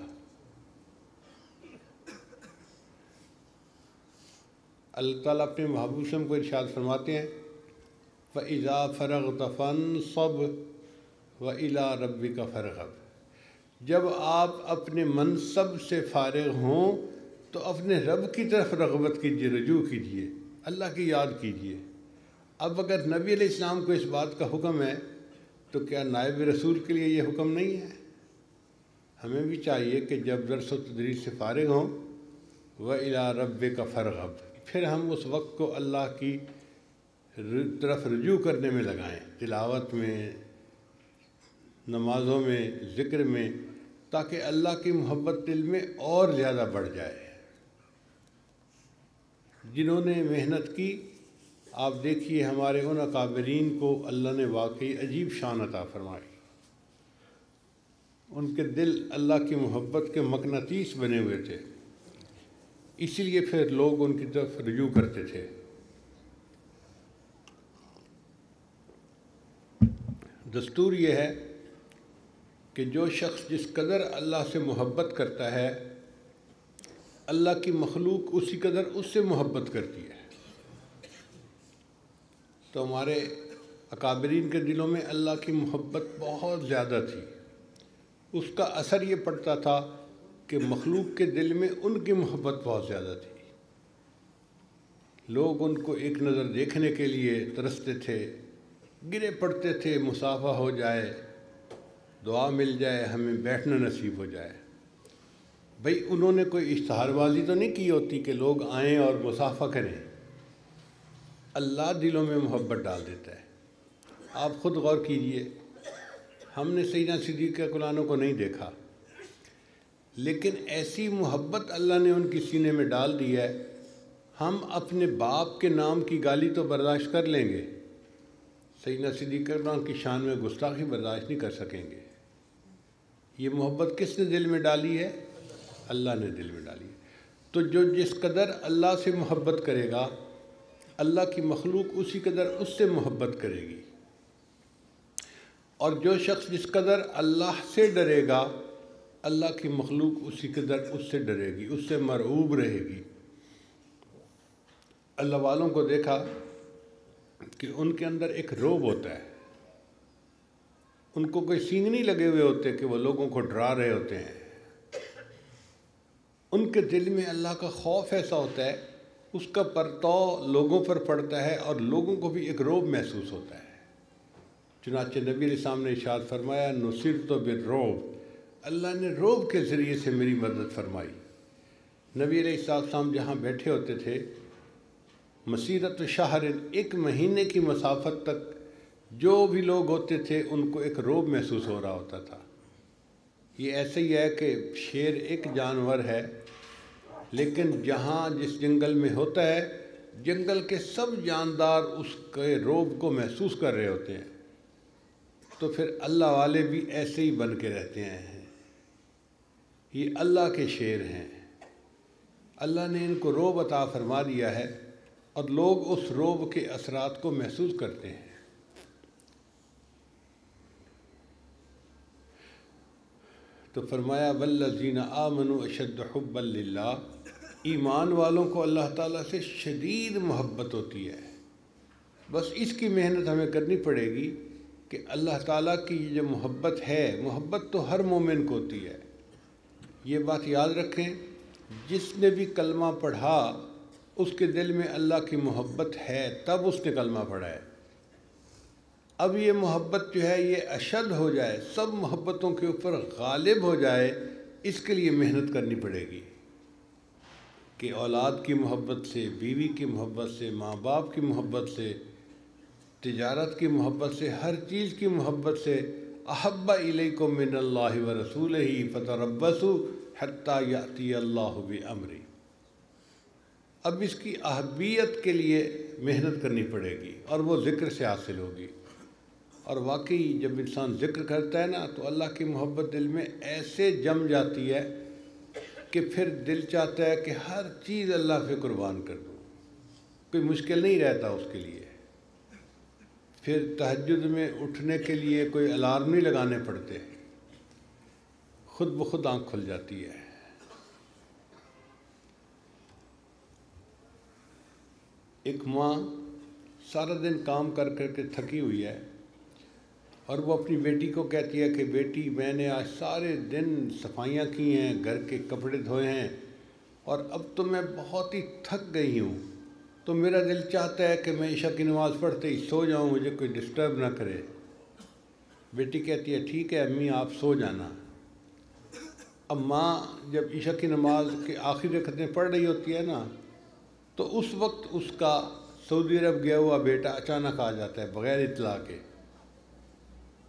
اللہ تعالیٰ اپنے محبوب کو ارشاد فرماتے ہیں فَإِذَا فَرَغْتَ فَانصَبْ وَإِلَىٰ رَبِّكَ فَارْغَب۔ جب آپ اپنے منصب سے فارغ ہوں تو اپنے رب کی طرف رغبت کیجیے، رجوع کیجیے، اللہ کی یاد کیجیے۔ اب اگر نبی علیہ السلام کو اس بات کا حکم ہے تو کیا نائب رسول کے لیے یہ حکم نہیں ہے؟ ہمیں بھی چاہیے کہ جب درس و تدریس سے فارغ ہوں وَإِلَىٰ رَبِّكَ فَارْغَب، پھر ہم اس وقت کو اللہ کی طرف رجوع کرنے میں لگائیں، تلاوت میں، نمازوں میں، ذکر میں، تاکہ اللہ کی محبت دل میں اور زیادہ بڑھ جائے۔ جنہوں نے محنت کی، آپ دیکھیے ہمارے ان اکابرین کو اللہ نے واقعی عجیب شان عطا فرمائی۔ ان کے دل اللہ کی محبت کے مقناطیس بنے ہوئے تھے، اسی لیے پھر لوگ ان کی طرف رجوع کرتے تھے۔ دستور یہ ہے کہ جو شخص جس قدر اللہ سے محبت کرتا ہے، اللہ کی مخلوق اسی قدر اس سے محبت کرتی ہے۔ تو ہمارے اکابرین کے دلوں میں اللہ کی محبت بہت زیادہ تھی۔ اس کا اثر یہ پڑتا تھا کہ مخلوق کے دل میں ان کی محبت بہت زیادہ تھی. لوگ ان کو ایک نظر دیکھنے کے لیے ترستے تھے، گرے پڑتے تھے، مصافحہ ہو جائے، دعا مل جائے، ہمیں بیٹھنا نصیب ہو جائے. بھئی انہوں نے کوئی اشتہار بازی تو نہیں کی ہوتی کہ لوگ آئیں اور مصافحہ کریں. اللہ دلوں میں محبت ڈال دیتا ہے. آپ خود غور کیجئے، ہم نے سیدنا صدیق اکبر کو نہیں دیکھا، لیکن ایسی محبت اللہ نے ان کی سینے میں ڈال دی ہے. ہم اپنے باپ کے نام کی گالی تو برداشت کر لیں گے، سیدنا صدیق اکبر کی شان میں گستاخی برداشت نہیں کر سکیں گے. یہ محبت کس نے دل میں ڈالی ہے؟ اللہ نے دل میں ڈالی ہے. تو جو جس قدر اللہ سے محبت کرے گا، اللہ کی مخلوق اسی قدر اس سے محبت کرے گی. اور جو شخص جس قدر اللہ سے ڈرے گا، اللہ کی مخلوق اسی قدر اس سے ڈرے گی، اس سے مرعوب رہے گی. اللہ والوں کو دیکھا کہ ان کے اندر ایک رعب ہوتا ہے. ان کو کوئی سینگ نہیں لگے ہوئے ہوتے کہ وہ لوگوں کو ڈرا رہے ہوتے ہیں. ان کے دل میں اللہ کا خوف ایسا ہوتا ہے، اس کا پرتو لوگوں پر پڑتا ہے اور لوگوں کو بھی ایک رعب محسوس ہوتا ہے. چنانچہ نبی علیہ السلام نے ارشاد فرمایا، نصرت بالرعب، اللہ نے رعب کے ذریعے سے میری مدد فرمائی. نبی علیہ السلام جہاں بیٹھے ہوتے تھے، مسیرت شہر، ایک مہینے کی مسافت تک جو بھی لوگ ہوتے تھے ان کو ایک رعب محسوس ہو رہا ہوتا تھا. یہ ایسے ہی ہے کہ شیر ایک جانور ہے، لیکن جہاں جس جنگل میں ہوتا ہے، جنگل کے سب جاندار اس کے رعب کو محسوس کر رہے ہوتے ہیں. تو پھر اللہ والے بھی ایسے ہی بن کے رہتے ہیں. یہ اللہ کے شیر ہیں. اللہ نے ان کو رعب عطا فرما دیا ہے اور لوگ اس رعب کے اثرات کو محسوس کرتے ہیں. تو فرمایا والذین آمنوا اشد حبا للہ، ایمان والوں کو اللہ تعالیٰ سے شدید محبت ہوتی ہے. بس اس کی محنت ہمیں کرنی پڑے گی کہ اللہ تعالیٰ کی جو محبت ہے، محبت تو ہر مومن کو ہوتی ہے. یہ بات یاد رکھیں، جس نے بھی کلمہ پڑھا اس کے دل میں اللہ کی محبت ہے، تب اس نے کلمہ پڑھا ہے. اب یہ محبت جو ہے یہ اشد ہو جائے، سب محبتوں کے اوپر غالب ہو جائے، اس کے لیے محنت کرنی پڑے گی کہ اولاد کی محبت سے، بیوی کی محبت سے، ماں باپ کی محبت سے، تجارت کی محبت سے، ہر چیز کی محبت سے، احب الیکم من اللہ ورسولہ فتربصوا حتی یأتی اللہ بامرہ. اب اس کی احبیت کے لیے محنت کرنی پڑے گی اور وہ ذکر سے حاصل ہوگی. اور واقعی جب انسان ذکر کرتا ہے نا تو اللہ کی محبت دل میں ایسے جم جاتی ہے کہ پھر دل چاہتا ہے کہ ہر چیز اللہ پہ قربان کر دوں. کوئی مشکل نہیں رہتا اس کے لیے. پھر تہجد میں اٹھنے کے لیے کوئی الارم نہیں لگانے پڑتے، خود بخود آنکھ کھل جاتی ہے. ایک ماں سارا دن کام کر کر کے تھکی ہوئی ہے اور وہ اپنی بیٹی کو کہتی ہے کہ بیٹی، میں نے آج سارے دن صفائیاں کی ہیں، گھر کے کپڑے دھوئے ہیں اور اب تو میں بہت ہی تھک گئی ہوں، تو میرا دل چاہتا ہے کہ میں عشاء کی نماز پڑھتے ہی سو جاؤں، مجھے کوئی ڈسٹرب نہ کرے. بیٹی کہتی ہے ٹھیک ہے امی آپ سو جانا. اب ماں جب عشاء کی نماز کے آخری رکعتیں پڑھ رہی ہوتی ہے نا، تو اس وقت اس کا سعودی عرب گیا ہوا بیٹا اچانک آ جاتا ہے بغیر اطلاع کے.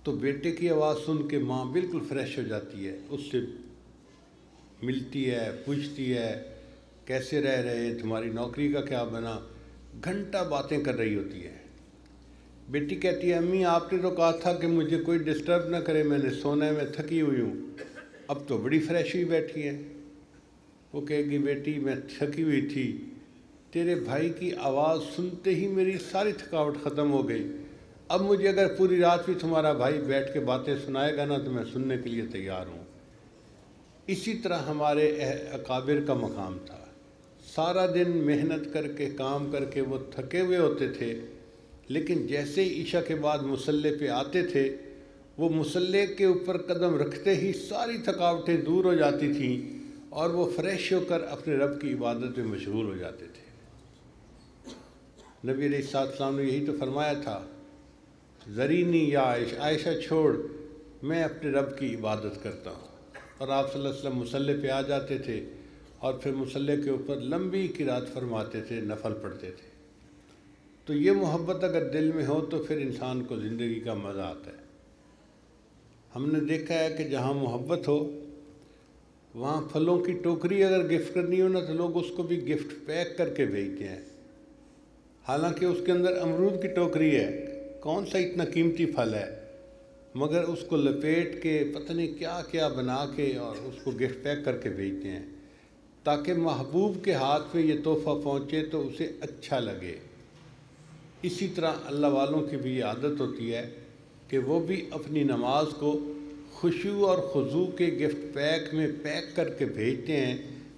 تو بیٹے کی آواز سن کے ماں بالکل فریش ہو جاتی ہے، اس سے ملتی ہے، پوچھتی ہے کیسے رہ رہے، تمہاری نوکری کا کیا بنا، گھنٹہ باتیں کر رہی ہوتی ہے. بیٹی کہتی ہے امی آپ نے تو کہا تھا کہ مجھے کوئی ڈسٹرب نہ کرے، میں نے سونا ہے، میں تھکی ہوئی ہوں، اب تو بڑی فریش ہوئی بیٹھی ہے. وہ کہے گی بیٹی میں تھکی ہوئی تھی، تیرے بھائی کی آواز سنتے ہی میری ساری تھکاوٹ ختم ہو گئی، اب مجھے اگر پوری رات بھی تمہارا بھائی بیٹھ کے باتیں سنائے گا نا تو میں سننے کے لیے تیار ہوں. اسی طرح ہمارے اکابر کا مقام تھا. سارا دن محنت کر کے کام کر کے وہ تھکے ہوئے ہوتے تھے، لیکن جیسے ہی عشاء کے بعد مصلی پہ آتے تھے، وہ مصلی کے اوپر قدم رکھتے ہی ساری تھکاوٹیں دور ہو جاتی تھیں اور وہ فریش ہو کر اپنے رب کی عبادت میں مشغول ہو جاتے تھے۔ نبی علیہ السلام نے یہی تو فرمایا تھا، ذرینی یا عائشہ چھوڑ، میں اپنے رب کی عبادت کرتا ہوں۔ اور آپ صلی اللہ علیہ وسلم مصلی پہ آ جاتے تھے اور پھر مصلی کے اوپر لمبی قرات فرماتے تھے، نفل پڑھتے تھے۔ تو یہ محبت اگر دل میں ہو تو پھر انسان کو زندگی کا مزہ آتا ہے۔ ہم نے دیکھا ہے کہ جہاں محبت ہو وہاں پھلوں کی ٹوکری اگر گفٹ کرنی ہو نا تو لوگ اس کو بھی گفٹ پیک کر کے بھیجتے ہیں، حالانکہ اس کے اندر امرود کی ٹوکری ہے، کون سا اتنا قیمتی پھل ہے، مگر اس کو لپیٹ کے پتہ نہیں کیا کیا بنا کے اور اس کو گفٹ پیک کر کے بھیجتے ہیں تاکہ محبوب کے ہاتھ میں یہ تحفہ پہنچے تو اسے اچھا لگے۔ اسی طرح اللہ والوں کی بھی یہ عادت ہوتی ہے کہ وہ بھی اپنی نماز کو خشوع اور خضوع کے گفٹ پیک میں پیک کر کے بھیجتے ہیں،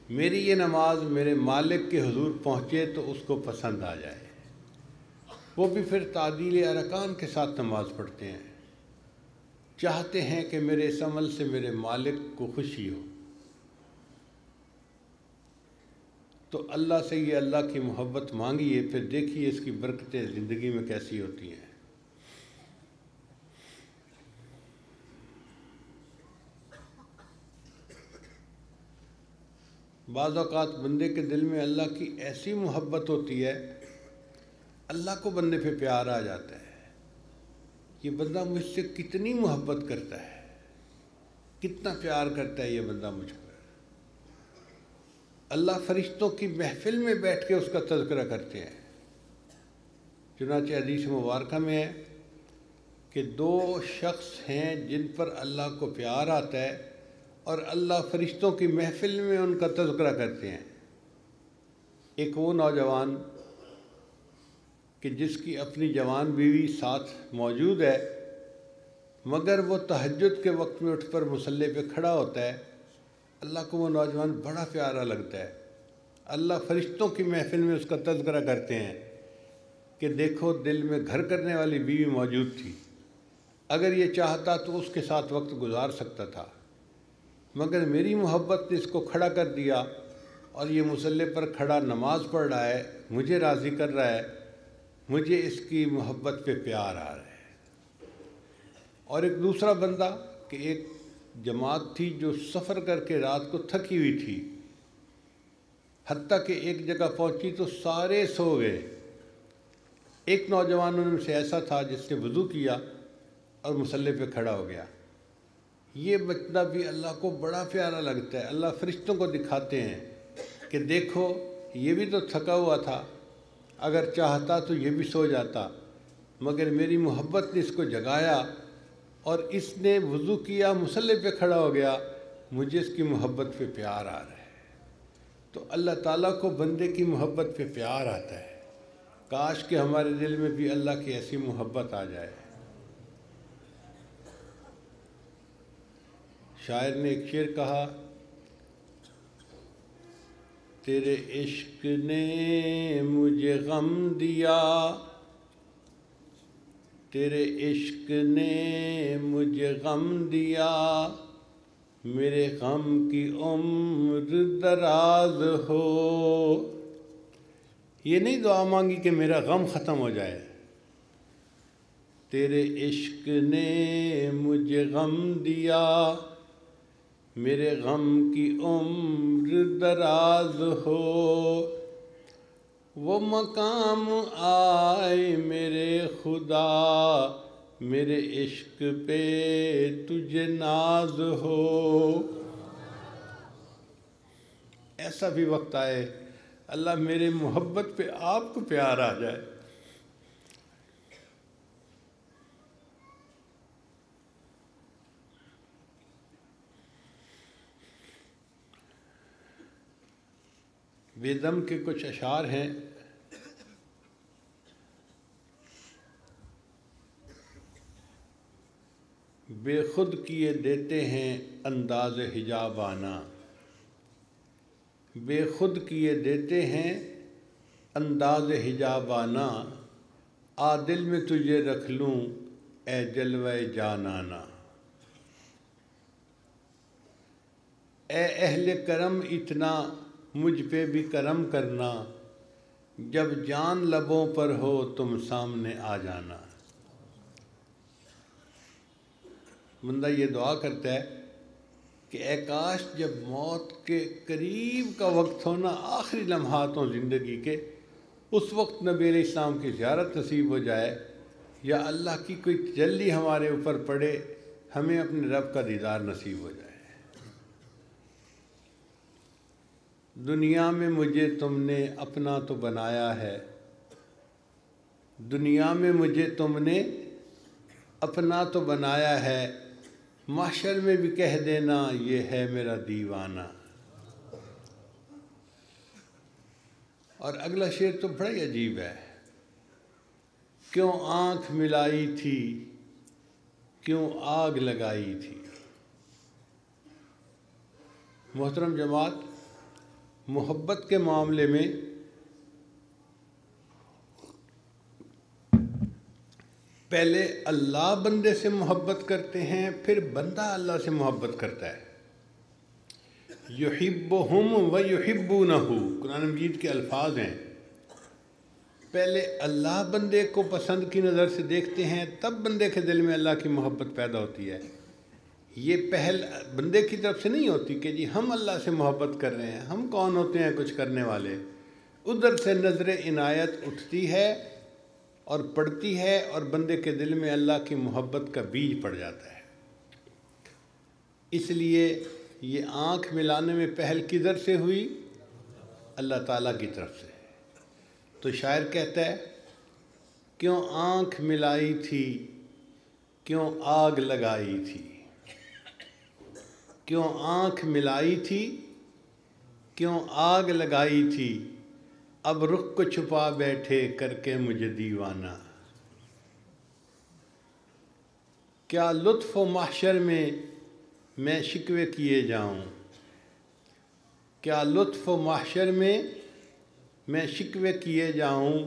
میری یہ نماز میرے مالک کے حضور پہنچے تو اس کو پسند آ جائے۔ وہ بھی پھر تعدیل ارکان کے ساتھ نماز پڑھتے ہیں، چاہتے ہیں کہ میرے اس عمل سے میرے مالک کو خوشی ہو۔ تو اللہ سے یہ اللہ کی محبت مانگیے، پھر دیکھیے اس کی برکتیں زندگی میں کیسی ہوتی ہیں۔ بعض اوقات بندے کے دل میں اللہ کی ایسی محبت ہوتی ہے، اللہ کو بندے پہ پیار آ جاتا ہے، یہ بندہ مجھ سے کتنی محبت کرتا ہے، کتنا پیار کرتا ہے یہ بندہ مجھ پر۔ اللہ فرشتوں کی محفل میں بیٹھ کے اس کا تذکرہ کرتے ہیں۔ چنانچہ حدیث مبارکہ میں ہے کہ دو شخص ہیں جن پر اللہ کو پیار آتا ہے اور اللہ فرشتوں کی محفل میں ان کا تذکرہ کرتے ہیں۔ ایک وہ نوجوان کہ جس کی اپنی جوان بیوی ساتھ موجود ہے، مگر وہ تہجد کے وقت میں اٹھ کر مصلی پہ کھڑا ہوتا ہے، اللہ کو وہ نوجوان بڑا پیارا لگتا ہے۔ اللہ فرشتوں کی محفل میں اس کا تذکرہ کرتے ہیں کہ دیکھو دل میں گھر کرنے والی بیوی موجود تھی، اگر یہ چاہتا تو اس کے ساتھ وقت گزار سکتا تھا، مگر میری محبت نے اس کو کھڑا کر دیا اور یہ مصلی پر کھڑا نماز پڑھ رہا ہے، مجھے راضی کر رہا ہے، مجھے اس کی محبت پہ پیار آ رہا ہے۔ اور ایک دوسرا بندہ کہ ایک جماعت تھی جو سفر کر کے رات کو تھکی ہوئی تھی، حتیٰ کہ ایک جگہ پہنچی تو سارے سو گئے، ایک نوجوان ان میں سے ایسا تھا جس نے وضو کیا اور مصلی پہ کھڑا ہو گیا۔ یہ بندہ بھی اللہ کو بڑا پیارا لگتا ہے، اللہ فرشتوں کو دکھاتے ہیں کہ دیکھو یہ بھی تو تھکا ہوا تھا، اگر چاہتا تو یہ بھی سو جاتا، مگر میری محبت نے اس کو جگایا اور اس نے وضو کیا، مصلی پہ کھڑا ہو گیا، مجھے اس کی محبت پہ پیار آ رہا ہے۔ تو اللہ تعالیٰ کو بندے کی محبت پہ پیار آتا ہے۔ کاش کہ ہمارے دل میں بھی اللہ کی ایسی محبت آ جائے۔ شاعر نے ایک شعر کہا، تیرے عشق نے مجھے غم دیا، تیرے عشق نے مجھے غم دیا، میرے غم کی عمر دراز ہو۔ یہ نہیں دعا مانگی کہ میرا غم ختم ہو جائے، تیرے عشق نے مجھے غم دیا، میرے غم کی عمر دراز ہو، وہ مقام آئے میرے خدا، میرے عشق پہ تجھے ناز ہو۔ ایسا بھی وقت آئے اللہ میرے محبت پہ آپ کو پیار آ جائے۔ بیدم کے کچھ اشعار ہیں، بے خود کیے دیتے ہیں انداز حجابانہ، بے خود کیے دیتے ہیں انداز حجابانہ، آ دل میں تجھے رکھ لوں اے جلوہ جانانہ۔ اے اہل کرم اتنا مجھ پہ بھی کرم کرنا، جب جان لبوں پر ہو تم سامنے آ جانا۔ بندہ یہ دعا کرتا ہے کہ اے کاش جب موت کے قریب کا وقت ہو نا، آخری لمحات ہوں زندگی کے، اس وقت نبی علیہ السلام کی زیارت نصیب ہو جائے، یا اللہ کی کوئی تجلی ہمارے اوپر پڑے، ہمیں اپنے رب کا دیدار نصیب ہو جائے۔ دنیا میں مجھے تم نے اپنا تو بنایا ہے، دنیا میں مجھے تم نے اپنا تو بنایا ہے، محشر میں بھی کہہ دینا یہ ہے میرا دیوانہ۔ اور اگلا شعر تو بڑا ہی عجیب ہے، کیوں آنکھ ملائی تھی، کیوں آگ لگائی تھی۔ محترم جماعت، محبت کے معاملے میں پہلے اللہ بندے سے محبت کرتے ہیں، پھر بندہ اللہ سے محبت کرتا ہے۔ یحبہم و یحبونہ، قرآن مجید کے الفاظ ہیں۔ پہلے اللہ بندے کو پسند کی نظر سے دیکھتے ہیں، تب بندے کے دل میں اللہ کی محبت پیدا ہوتی ہے۔ یہ پہل بندے کی طرف سے نہیں ہوتی کہ جی ہم اللہ سے محبت کر رہے ہیں، ہم کون ہوتے ہیں کچھ کرنے والے۔ ادھر سے نظر عنایت اٹھتی ہے اور پڑتی ہے، اور بندے کے دل میں اللہ کی محبت کا بیج پڑ جاتا ہے۔ اس لیے یہ آنکھ ملانے میں پہل کدھر سے ہوئی؟ اللہ تعالیٰ کی طرف سے۔ تو شاعر کہتا ہے کیوں آنکھ ملائی تھی، کیوں آگ لگائی تھی، کیوں آنکھ ملائی تھی، کیوں آگ لگائی تھی، اب رخ کو چھپا بیٹھے کر کے مجھے دیوانہ۔ کیا لطف و محشر میں شکوے کیے جاؤں، کیا لطف و محشر میں شکوے کیے جاؤں،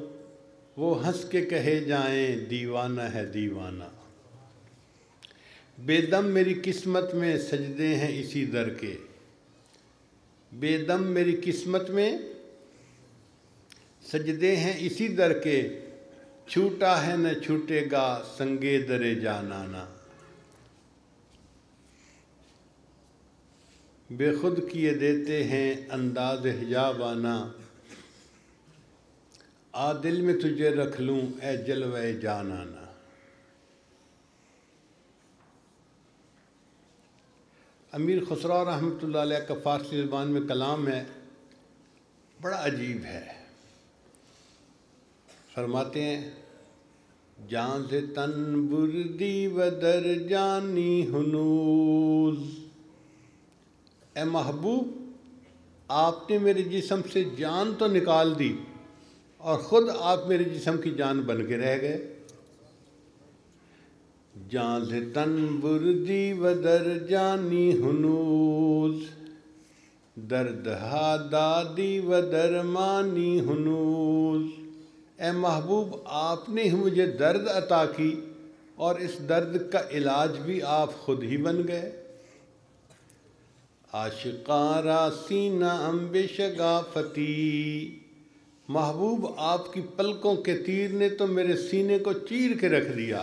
وہ ہنس کے کہے جائیں دیوانہ ہے دیوانہ۔ بے دم میری قسمت میں سجدے ہیں اسی در کے، بے دم میری قسمت میں سجدے ہیں اسی در کے، چھوٹا ہے نہ چھوٹے گا سنگے در جانانا۔ بے خود کیے دیتے ہیں انداز حجابانہ، آ دل میں تجھے رکھ لوں اے جلوہ جانانا۔ امیر خسرو رحمۃ اللہ علیہ کا فارسی زبان میں کلام ہے، بڑا عجیب ہے۔ فرماتے ہیں جان سے تن بردی و در جانی ہنوز، اے محبوب آپ نے میرے جسم سے جان تو نکال دی، اور خود آپ میرے جسم کی جان بن کے رہ گئے۔ جان سے تن بردی و در جانی ہنوز، درد ہا دادی و درمانی ہنوز، اے محبوب آپ نے ہی مجھے درد عطا کی، اور اس درد کا علاج بھی آپ خود ہی بن گئے۔ عاشقاں را سینہ بے شگافتی، محبوب آپ کی پلکوں کے تیر نے تو میرے سینے کو چیر کے رکھ دیا۔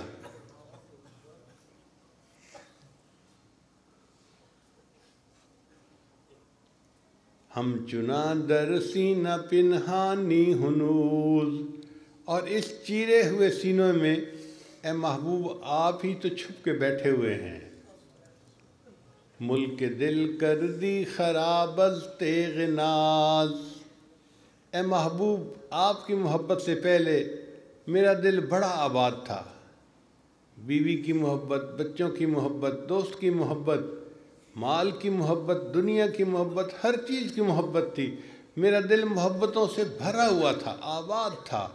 ہم چنا در سینہ پنہانی ہنوز، اور اس چیرے ہوئے سینوں میں اے محبوب آپ ہی تو چھپ کے بیٹھے ہوئے ہیں۔ ملک دل کر دی خراب از تیغ ناز، اے محبوب آپ کی محبت سے پہلے میرا دل بڑا آباد تھا۔ بیوی کی محبت، بچوں کی محبت، دوست کی محبت، مال کی محبت، دنیا کی محبت، ہر چیز کی محبت تھی۔ میرا دل محبتوں سے بھرا ہوا تھا، آباد تھا۔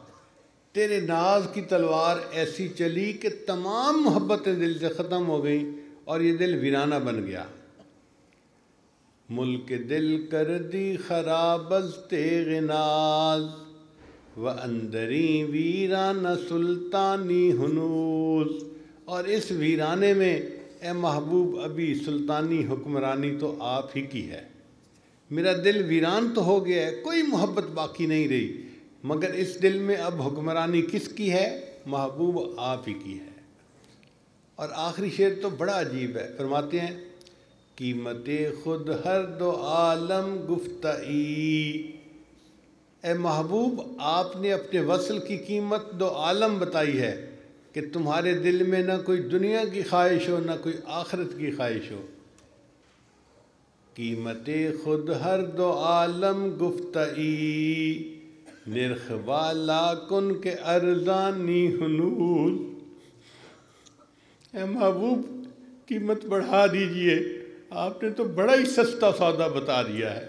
تیرے ناز کی تلوار ایسی چلی کہ تمام محبتیں دل سے ختم ہو گئیں، اور یہ دل ویرانہ بن گیا۔ ملک دل کر دی خراب از تیغ ناز، و اندری ویرانہ سلطانی ہنوز، اور اس ویرانے میں اے محبوب ابھی سلطانی حکمرانی تو آپ ہی کی ہے، میرا دل ویران تو ہو گیا ہے، کوئی محبت باقی نہیں رہی، مگر اس دل میں اب حکمرانی کس کی ہے؟ محبوب آپ ہی کی ہے۔ اور آخری شعر تو بڑا عجیب ہے، فرماتے ہیں قیمت خود ہر دو عالم گفتئی، اے محبوب آپ نے اپنے وصل کی قیمت دو عالم بتائی ہے کہ تمہارے دل میں نہ کوئی دنیا کی خواہش ہو نہ کوئی آخرت کی خواہش ہو۔ قیمت خود ہر دو عالم گفتئی، نرخ والا کن کے ارزانی حنول، اے محبوب قیمت بڑھا دیجئے، آپ نے تو بڑا ہی سستا سودا بتا دیا ہے،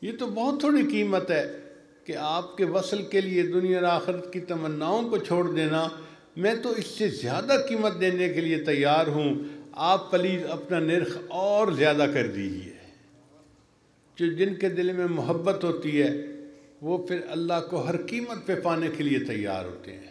یہ تو بہت تھوڑی قیمت ہے کہ آپ کے وصل کے لیے دنیا اور آخرت کی تمناؤں کو چھوڑ دینا، میں تو اس سے زیادہ قیمت دینے کے لیے تیار ہوں، آپ پلیز اپنا نرخ اور زیادہ کر دیجئے۔ جو جن کے دل میں محبت ہوتی ہے وہ پھر اللہ کو ہر قیمت پہ پانے کے لیے تیار ہوتے ہیں۔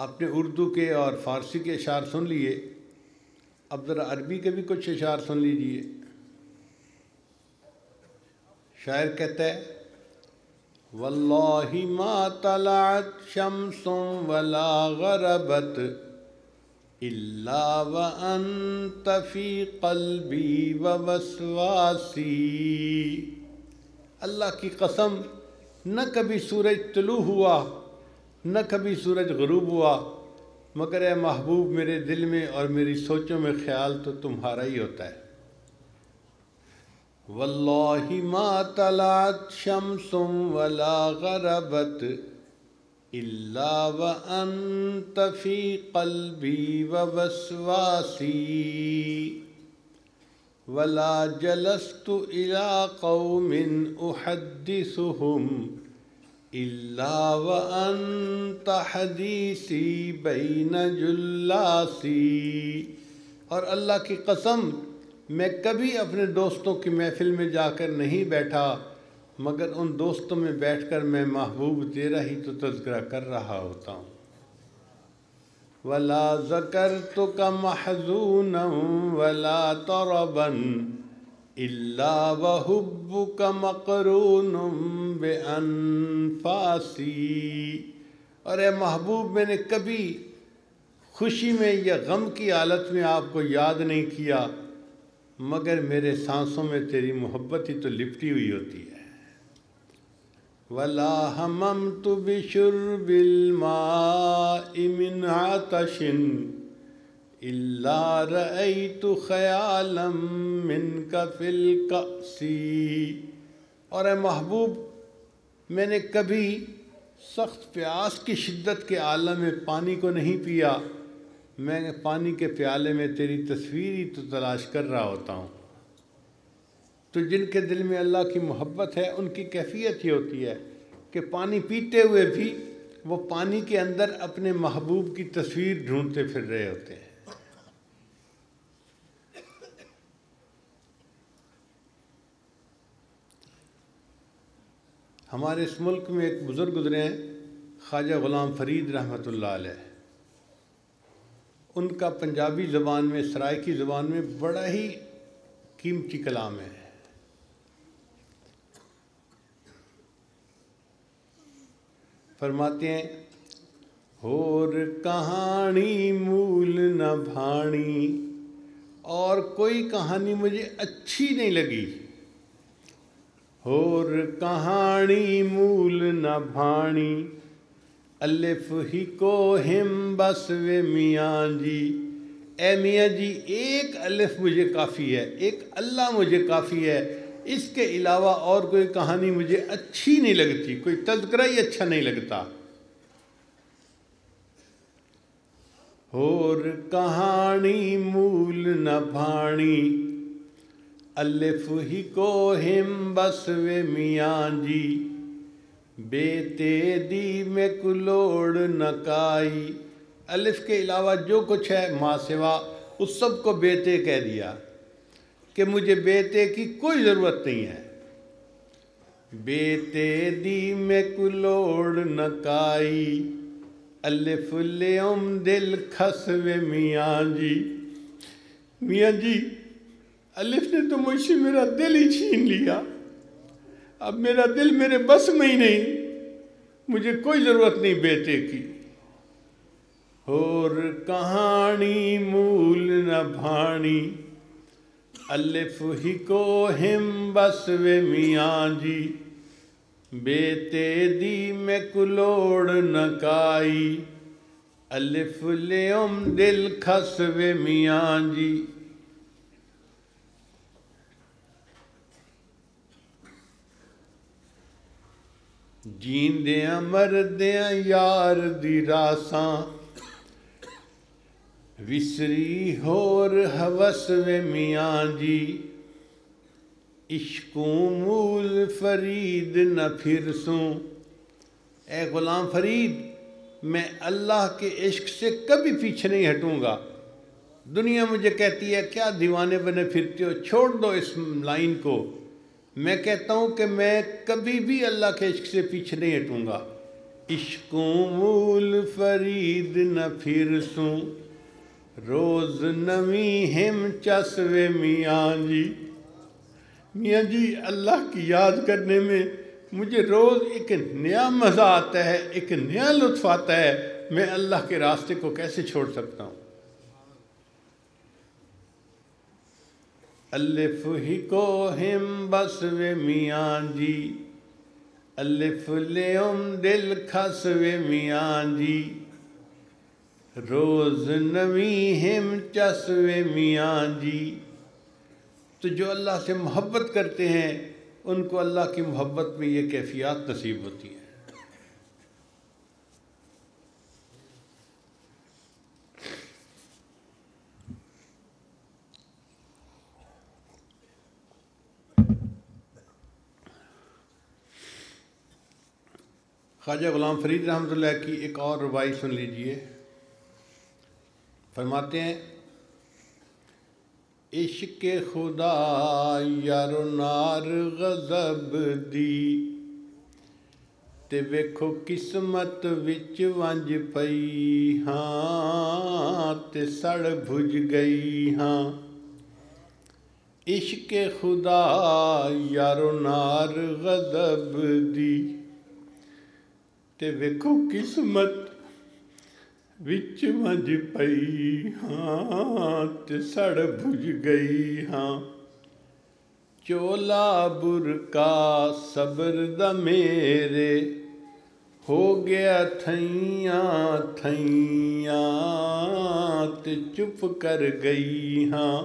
آپ نے اردو کے اور فارسی کے اشعار سن لیے، اب ذرا عربی کے بھی کچھ اشعار سن لیجئے۔ شاعر کہتا ہے واللہ ما طلعت شمس ولا غربت الا وانت فی قلبی ووسواسی، اللہ کی قسم نہ کبھی سورج طلوع ہوا نہ کبھی سورج غروب ہوا، مگر اے محبوب میرے دل میں اور میری سوچوں میں خیال تو تمہارا ہی ہوتا ہے۔ واللہ ما طلعت شمس ولا غربت الا وانت فی قلبی ووسواسی، ولا جلست الى قوم احدثهم الا وانت حدیثی بین جلاسی، اور اللہ کی قسم میں کبھی اپنے دوستوں کی محفل میں جا کر نہیں بیٹھا مگر ان دوستوں میں بیٹھ کر میں محبوب تیرا ہی تو تذکرہ کر رہا ہوتا ہوں۔ ولا ذکرتک محزونا ولا طربا الا وحبک مقرون بانفاسی، اور اے محبوب میں نے کبھی خوشی میں یا غم کی حالت میں آپ کو یاد نہیں کیا مگر میرے سانسوں میں تیری محبت ہی تو لپٹی ہوئی ہوتی ہے۔ ولا ہممت بشرب الماء من عطش الا رأیت خیالا منک فی الکأس، اور اے محبوب میں نے کبھی سخت پیاس کی شدت کے عالم میں پانی کو نہیں پیا، میں پانی کے پیالے میں تیری تصویر ہی تو تلاش کر رہا ہوتا ہوں۔ تو جن کے دل میں اللہ کی محبت ہے ان کی کیفیت یہ ہوتی ہے کہ پانی پیتے ہوئے بھی وہ پانی کے اندر اپنے محبوب کی تصویر ڈھونڈتے پھر رہے ہوتے ہیں۔ ہمارے اس ملک میں ایک بزرگ گزرے ہیں خواجہ غلام فرید رحمۃ اللہ علیہ، ان کا پنجابی زبان میں سرائکی زبان میں بڑا ہی قیمتی کلام ہے۔ فرماتے ہیں ہور کہانی مول نہ بھانی، اور کوئی کہانی مجھے اچھی نہیں لگی، ہور کہانی مول نہ بھانی الف ہی کو ہم بس و میاں جی، اے میاں جی ایک الف مجھے کافی ہے، ایک اللہ مجھے کافی ہے، اس کے علاوہ اور کوئی کہانی مجھے اچھی نہیں لگتی، کوئی تذکرہ ہی اچھا نہیں لگتا۔ اور کہانی مول نہ بھانی الف ہی کو ہم بس و میاں جی، بیتے دی میں کلوڑ نہ کائی، الف کے علاوہ جو کچھ ہے ماں سوا اس سب کو بیتے کہہ دیا کہ مجھے بیتے کی کوئی ضرورت نہیں ہے۔ بیتے دی میں کو لوڑ نہ کائی الف لیوم دل کھسوے میاں جی۔ میاں جی الف نے تو مجھ سے میرا دل ہی چھین لیا، اب میرا دل میرے بس میں ہی نہیں، مجھے کوئی ضرورت نہیں بیٹے کی۔ اور کہانی مول نہ بھانی الف ہی کو ہم بس وے میاں جی، بیٹے دی میں کو لوڑ نہ کائی الف لیوم دل کھس وے میاں جی۔ جیندیاں مردیاں یار دی راساں وسری ہور ہوس وے میاں جی، عشقوں مول فرید نہ پھرسوں۔ اے غلام فرید میں اللہ کے عشق سے کبھی پیچھے نہیں ہٹوں گا۔ دنیا مجھے کہتی ہے کیا دیوانے بنے پھرتے ہو، چھوڑ دو اس لائن کو۔ میں کہتا ہوں کہ میں کبھی بھی اللہ کے عشق سے پیچھے نہیں ہٹوں گا۔ عشقوں مول فرید نہ پھرسوں، روز نویں ہم چسوے میاں جی۔ میاں جی اللہ کی یاد کرنے میں مجھے روز ایک نیا مزہ آتا ہے، ایک نیا لطف آتا ہے، میں اللہ کے راستے کو کیسے چھوڑ سکتا ہوں۔ الف ہی کو ہم بس وے میاں جی، الف لیوم دل کھس وے میاں جی، روز نویں ہم چس وے میاں جی۔ تو جو اللہ سے محبت کرتے ہیں ان کو اللہ کی محبت میں یہ کیفیات نصیب ہوتی ہیں۔ خواجہ غلام فرید رحمۃ اللہ کی ایک اور ربائی سن لیجئے۔ فرماتے ہیں عشق خدا یارو نار غضب دی، تے ویکھو قسمت وچ ونج پئی ہاں تے سڑ بھج گئی ہاں۔ عشق خدا یارو نار غضب دی، تے ویکھو قسمت وچ ونج پئی ہاں تے سڑ بھج گئی ہاں۔ چولا برکا صبر دا میرے ہو گیا تھیاں تھیاں تے چپ کر گئی ہاں۔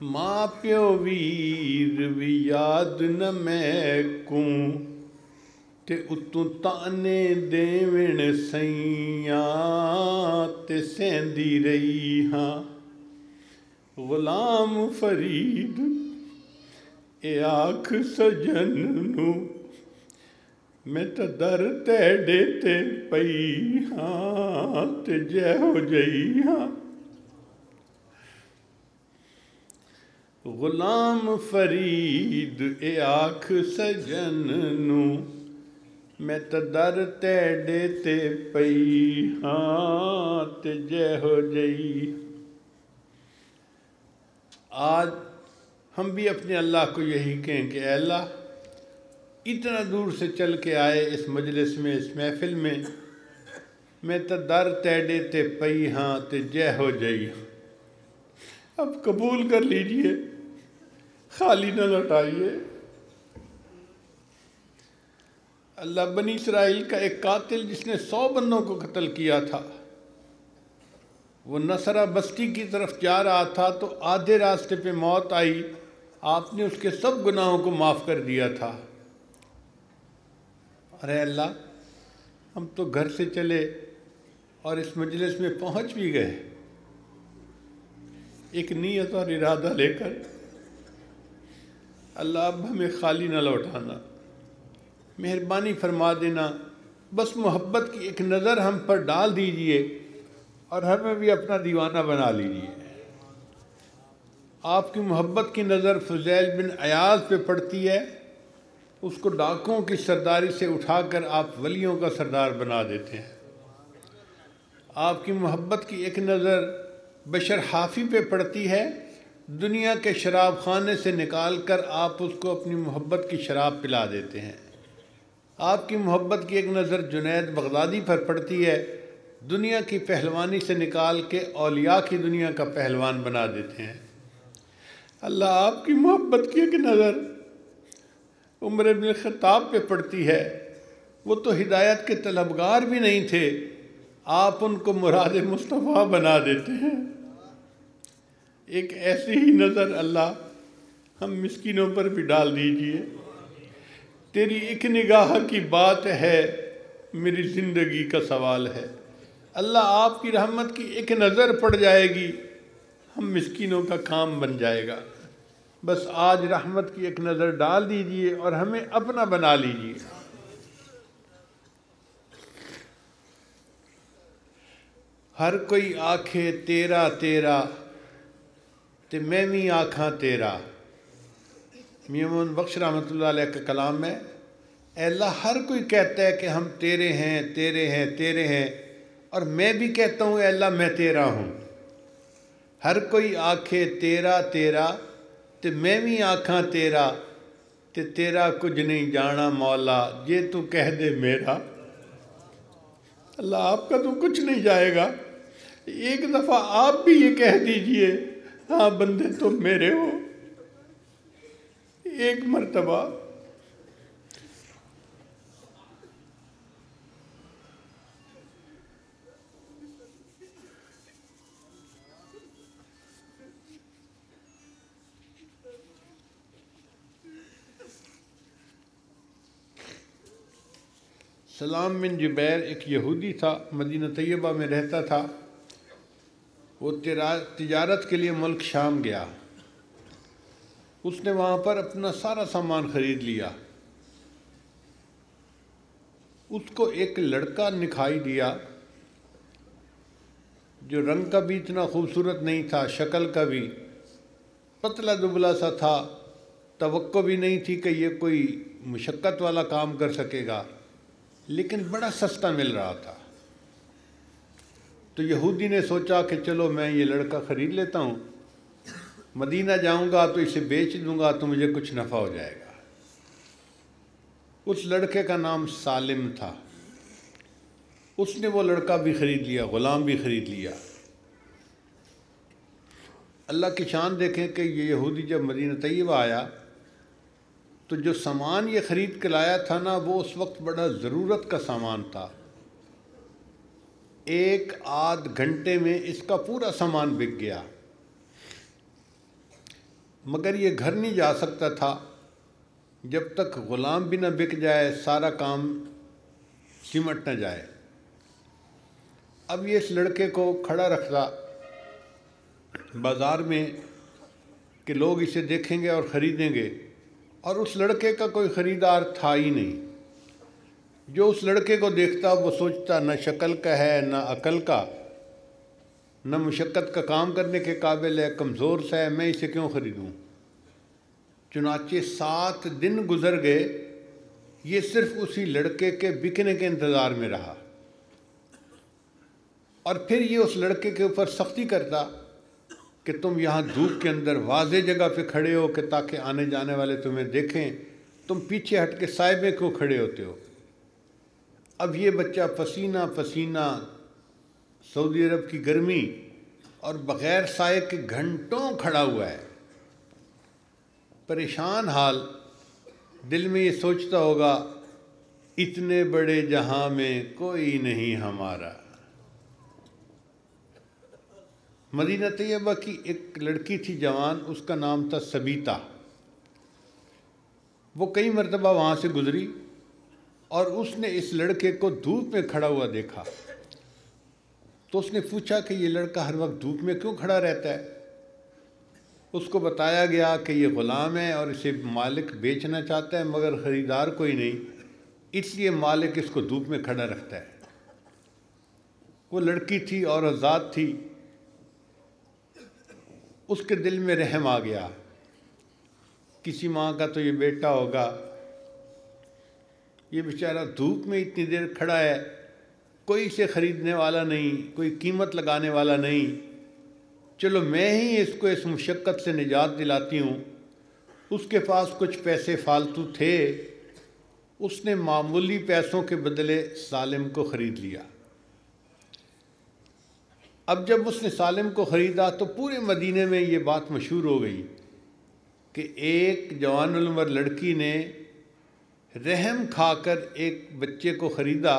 ماں پیو ویر بھی یاد نہ میں کوں تے اتوں تانے دیوین سیاں تے سیندی رہی ہاں۔ غلام فرید اے آکھ سجن نو میں تا در تیڑے تے پئی ہاں تے جے ہو جئی ہاں۔ غلام فرید اے آکھ سجن نو میں تا در تیڑے تے پئی ہاں تے جے ہو جئی۔ آج ہم بھی اپنے اللہ کو یہی کہیں کہ اے اللہ اتنا دور سے چل کے آئے اس مجلس میں، اس محفل میں تا در تیڑے تے پئی ہاں تے جے ہو جئی۔ اب قبول کر لیجئے، خالی نہ لوٹائیے۔ اللہ بنی اسرائیل کا ایک قاتل جس نے 100 بندوں کو قتل کیا تھا، وہ نصرہ بستی کی طرف جا رہا تھا تو آدھے راستے پہ موت آئی، آپ نے اس کے سب گناہوں کو معاف کر دیا تھا۔ ارے اللہ ہم تو گھر سے چلے اور اس مجلس میں پہنچ بھی گئے ایک نیت اور ارادہ لے کر، اللہ اب ہمیں خالی نہ لوٹانا، مہربانی فرما دینا، بس محبت کی ایک نظر ہم پر ڈال دیجئے اور ہمیں بھی اپنا دیوانہ بنا لیجئے۔ آپ کی محبت کی نظر فضیل بن عیاض پہ پڑتی ہے اس کو ڈاکوؤں کی سرداری سے اٹھا کر آپ ولیوں کا سردار بنا دیتے ہیں۔ آپ کی محبت کی ایک نظر بشر حافی پہ پڑتی ہے، دنیا کے شراب خانے سے نکال کر آپ اس کو اپنی محبت کی شراب پلا دیتے ہیں۔ آپ کی محبت کی ایک نظر جنید بغدادی پر پڑتی ہے، دنیا کی پہلوانی سے نکال کے اولیاء کی دنیا کا پہلوان بنا دیتے ہیں۔ اللہ، آپ کی محبت کی ایک نظر عمر بن الخطاب پہ پڑتی ہے، وہ تو ہدایت کے طلبگار بھی نہیں تھے، آپ ان کو مراد مصطفیٰ بنا دیتے ہیں۔ ایک ایسی ہی نظر اللہ ہم مسکینوں پر بھی ڈال دیجئے۔ تیری ایک نگاہ کی بات ہے، میری زندگی کا سوال ہے۔ اللہ، آپ کی رحمت کی ایک نظر پڑ جائے گی، ہم مسکینوں کا کام بن جائے گا۔ بس آج رحمت کی ایک نظر ڈال دیجئے اور ہمیں اپنا بنا لیجئے۔ ہر کوئی آکھے تیرا تیرا تے میں بھی آکھاں تیرا۔ میاں محمد بخش رحمۃ اللہ علیہ کا کلام ہے، اے اللہ ہر کوئی کہتا ہے کہ ہم تیرے ہیں تیرے ہیں تیرے ہیں، اور میں بھی کہتا ہوں اے اللہ میں تیرا ہوں۔ ہر کوئی آکھے تیرا تیرا تے میں بھی آکھاں تیرا، تے تیرا کچھ نہیں جانا مولا جے تو کہہ دے میرا۔ اللہ، آپ کا تو کچھ نہیں جائے گا، ایک دفعہ آپ بھی یہ کہہ دیجئے، ہاں بندے تم میرے ہو، ایک مرتبہ۔ سلام بن جبیر ایک یہودی تھا، مدینہ طیبہ میں رہتا تھا۔ وہ تجارت کے لیے ملک شام گیا، اس نے وہاں پر اپنا سارا سامان خرید لیا۔ اس کو ایک لڑکا دکھائی دیا جو رنگ کا بھی اتنا خوبصورت نہیں تھا، شکل کا بھی پتلا دبلا سا تھا، توقع بھی نہیں تھی کہ یہ کوئی مشقت والا کام کر سکے گا، لیکن بڑا سستا مل رہا تھا۔ تو یہودی نے سوچا کہ چلو میں یہ لڑکا خرید لیتا ہوں، مدینہ جاؤں گا تو اسے بیچ دوں گا تو مجھے کچھ نفع ہو جائے گا۔ اس لڑکے کا نام سالم تھا، اس نے وہ لڑکا بھی خرید لیا، غلام بھی خرید لیا۔ اللہ کی شان دیکھیں کہ یہ یہودی جب مدینہ طیبہ آیا تو جو سامان یہ خرید کے لایا تھا نا، وہ اس وقت بڑا ضرورت کا سامان تھا۔ ایک آدھ گھنٹے میں اس کا پورا سامان بک گیا، مگر یہ گھر نہیں جا سکتا تھا جب تک غلام بھی نہ بک جائے، سارا کام سمٹ نہ جائے۔ اب یہ اس لڑکے کو کھڑا رکھتا بازار میں کہ لوگ اسے دیکھیں گے اور خریدیں گے، اور اس لڑکے کا کوئی خریدار تھا ہی نہیں۔ جو اس لڑکے کو دیکھتا وہ سوچتا نہ شکل کا ہے نہ عقل کا، نہ مشقت کا کام کرنے کے قابل ہے، کمزور سا ہے، میں اسے کیوں خریدوں۔ چنانچہ 7 دن گزر گئے، یہ صرف اسی لڑکے کے بکنے کے انتظار میں رہا، اور پھر یہ اس لڑکے کے اوپر سختی کرتا کہ تم یہاں دھوپ کے اندر واضح جگہ پہ کھڑے ہو کہ تاکہ آنے جانے والے تمہیں دیکھیں، تم پیچھے ہٹ کے سائے میں کیوں کھڑے ہوتے ہو۔ اب یہ بچہ پسینہ پسینہ سعودی عرب کی گرمی اور بغیر سائے کے گھنٹوں کھڑا ہوا ہے، پریشان حال، دل میں یہ سوچتا ہوگا اتنے بڑے جہاں میں کوئی نہیں ہمارا۔ مدینہ طیبہ کی ایک لڑکی تھی جوان، اس کا نام تھا سبیتا۔ وہ کئی مرتبہ وہاں سے گزری اور اس نے اس لڑکے کو دھوپ میں کھڑا ہوا دیکھا، تو اس نے پوچھا کہ یہ لڑکا ہر وقت دھوپ میں کیوں کھڑا رہتا ہے۔ اس کو بتایا گیا کہ یہ غلام ہے اور اسے مالک بیچنا چاہتا ہے، مگر خریدار کوئی نہیں، اس لیے مالک اس کو دھوپ میں کھڑا رکھتا ہے۔ وہ لڑکی تھی اور آزاد تھی، اس کے دل میں رحم آ گیا، کسی ماں کا تو یہ بیٹا ہوگا یہ بیچارہ دھوپ میں اتنی دیر کھڑا ہے، کوئی اسے خریدنے والا نہیں، کوئی قیمت لگانے والا نہیں، چلو میں ہی اس کو اس مشقت سے نجات دلاتی ہوں۔ اس کے پاس کچھ پیسے فالتو تھے، اس نے معمولی پیسوں کے بدلے سالم کو خرید لیا۔ اب جب اس نے سالم کو خریدا تو پورے مدینے میں یہ بات مشہور ہو گئی کہ ایک جوان العمر لڑکی نے رحم کھا کر ایک بچے کو خریدا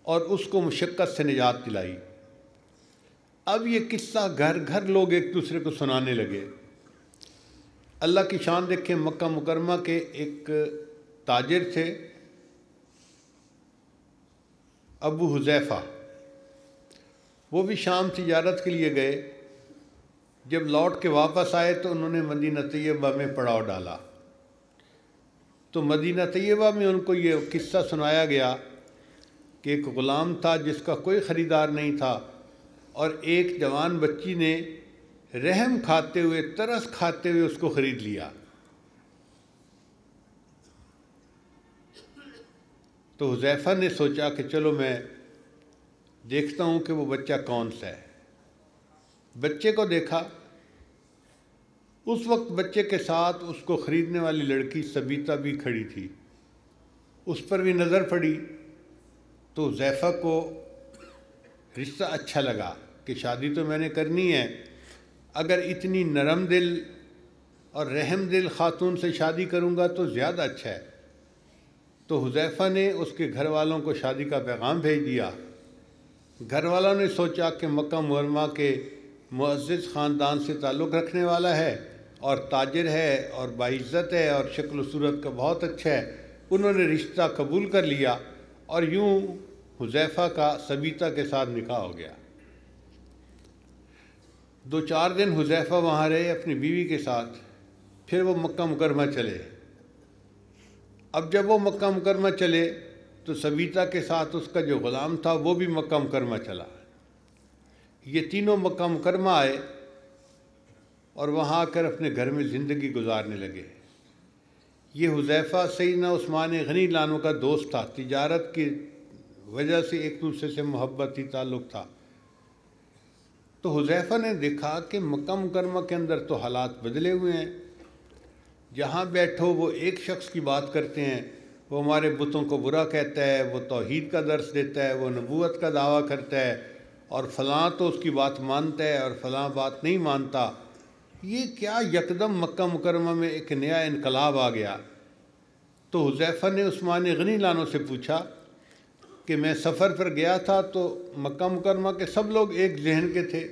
اور اس کو مشقت سے نجات دلائی۔ اب یہ قصہ گھر گھر لوگ ایک دوسرے کو سنانے لگے۔ اللہ کی شان دیکھیں، مکہ مکرمہ کے ایک تاجر تھے ابو حذیفہ، وہ بھی شام تجارت کے لیے گئے۔ جب لوٹ کے واپس آئے تو انہوں نے مدینہ طیبہ میں پڑاؤ ڈالا۔ تو مدینہ طیبہ میں ان کو یہ قصہ سنایا گیا کہ ایک غلام تھا جس کا کوئی خریدار نہیں تھا، اور ایک جوان بچی نے رحم کھاتے ہوئے، ترس کھاتے ہوئے اس کو خرید لیا۔ تو حذیفہ نے سوچا کہ چلو میں دیکھتا ہوں کہ وہ بچہ کون سا ہے۔ بچے کو دیکھا، اس وقت بچے کے ساتھ اس کو خریدنے والی لڑکی سبیتا بھی کھڑی تھی، اس پر بھی نظر پڑی۔ تو حذیفہ کو رشتہ اچھا لگا کہ شادی تو میں نے کرنی ہے، اگر اتنی نرم دل اور رحم دل خاتون سے شادی کروں گا تو زیادہ اچھا ہے۔ تو حذیفہ نے اس کے گھر والوں کو شادی کا پیغام بھیج دیا۔ گھر والوں نے سوچا کہ مکہ مکرمہ کے معزز خاندان سے تعلق رکھنے والا ہے اور تاجر ہے اور باعزت ہے اور شکل و صورت کا بہت اچھا ہے، انہوں نے رشتہ قبول کر لیا، اور یوں حذیفہ کا سبیتا کے ساتھ نکاح ہو گیا۔ 2-4 دن حذیفہ وہاں رہے اپنی بیوی کے ساتھ، پھر وہ مکہ مکرمہ چلے۔ اب جب وہ مکہ مکرمہ چلے تو سبیتا کے ساتھ اس کا جو غلام تھا وہ بھی مکہ مکرمہ چلا۔ یہ تینوں مکہ مکرمہ آئے اور وہاں آ کر اپنے گھر میں زندگی گزارنے لگے۔ یہ حذیفہ سیدنا عثمان غنی عنہ کا دوست تھا، تجارت کی وجہ سے ایک دوسرے سے محبتی تعلق تھا۔ تو حذیفہ نے دیکھا کہ مکہ مکرمہ کے اندر تو حالات بدلے ہوئے ہیں، جہاں بیٹھو وہ ایک شخص کی بات کرتے ہیں، وہ ہمارے بتوں کو برا کہتا ہے، وہ توحید کا درس دیتا ہے، وہ نبوت کا دعویٰ کرتا ہے، اور فلاں تو اس کی بات مانتا ہے اور فلاں بات نہیں مانتا۔ یہ کیا یکدم مکہ مکرمہ میں ایک نیا انقلاب آ گیا؟ تو حذیفہ نے عثمان غنی عنہ سے پوچھا کہ میں سفر پر گیا تھا تو مکہ مکرمہ کے سب لوگ ایک ذہن کے تھے،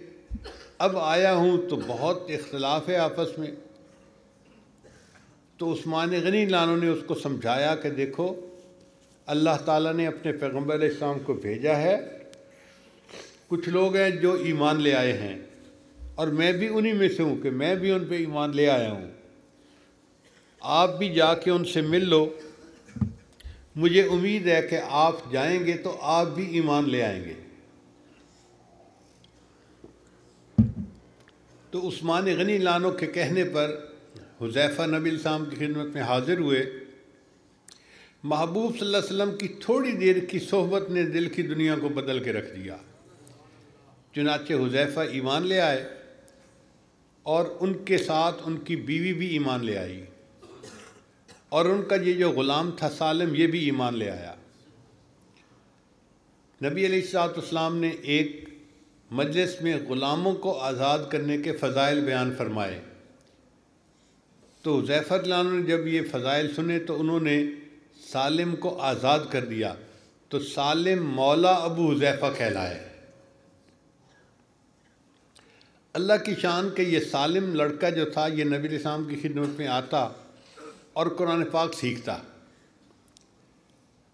اب آیا ہوں تو بہت اختلاف ہے آپس میں۔ تو عثمان غنی عنہ نے اس کو سمجھایا کہ دیکھو، اللہ تعالیٰ نے اپنے پیغمبر علیہ السلام کو بھیجا ہے، کچھ لوگ ہیں جو ایمان لے آئے ہیں، اور میں بھی انہی میں سے ہوں کہ میں بھی ان پہ ایمان لے آیا ہوں۔ آپ بھی جا کے ان سے مل لو، مجھے امید ہے کہ آپ جائیں گے تو آپ بھی ایمان لے آئیں گے۔ تو عثمان غنی عنہ کے کہنے پر حذیفہ نبی علیہ السلام کی خدمت میں حاضر ہوئے۔ محبوب صلی اللہ علیہ وسلم کی تھوڑی دیر کی صحبت نے دل کی دنیا کو بدل کے رکھ دیا۔ چنانچہ حذیفہ ایمان لے آئے اور ان کے ساتھ ان کی بیوی بھی ایمان لے آئی، اور ان کا یہ جو غلام تھا سالم، یہ بھی ایمان لے آیا۔ نبی علیہ السلام نے ایک مجلس میں غلاموں کو آزاد کرنے کے فضائل بیان فرمائے۔ تو حذیفہ رضی اللہ عنہ نے جب یہ فضائل سنے تو انہوں نے سالم کو آزاد کر دیا، تو سالم مولا ابو حذیفہ کہلائے۔ اللہ کی شان کہ یہ سالم لڑکا جو تھا یہ نبی علیہ السلام کی خدمت میں آتا اور قرآن پاک سیکھتا۔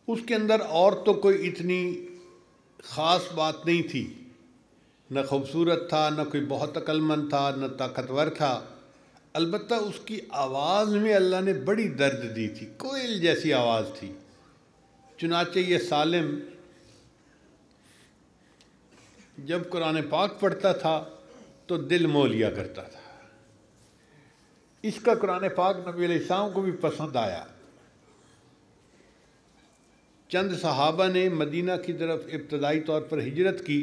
اس کے اندر اور تو کوئی اتنی خاص بات نہیں تھی، نہ خوبصورت تھا، نہ کوئی بہت عقل مند تھا، نہ طاقتور تھا، البتہ اس کی آواز میں اللہ نے بڑی درد دی تھی، کوئل جیسی آواز تھی۔ چنانچہ یہ سالم جب قرآن پاک پڑھتا تھا تو دل مو لیا کرتا تھا۔ اس کا قرآن پاک نبی علیہ السلام کو بھی پسند آیا۔ چند صحابہ نے مدینہ کی طرف ابتدائی طور پر ہجرت کی،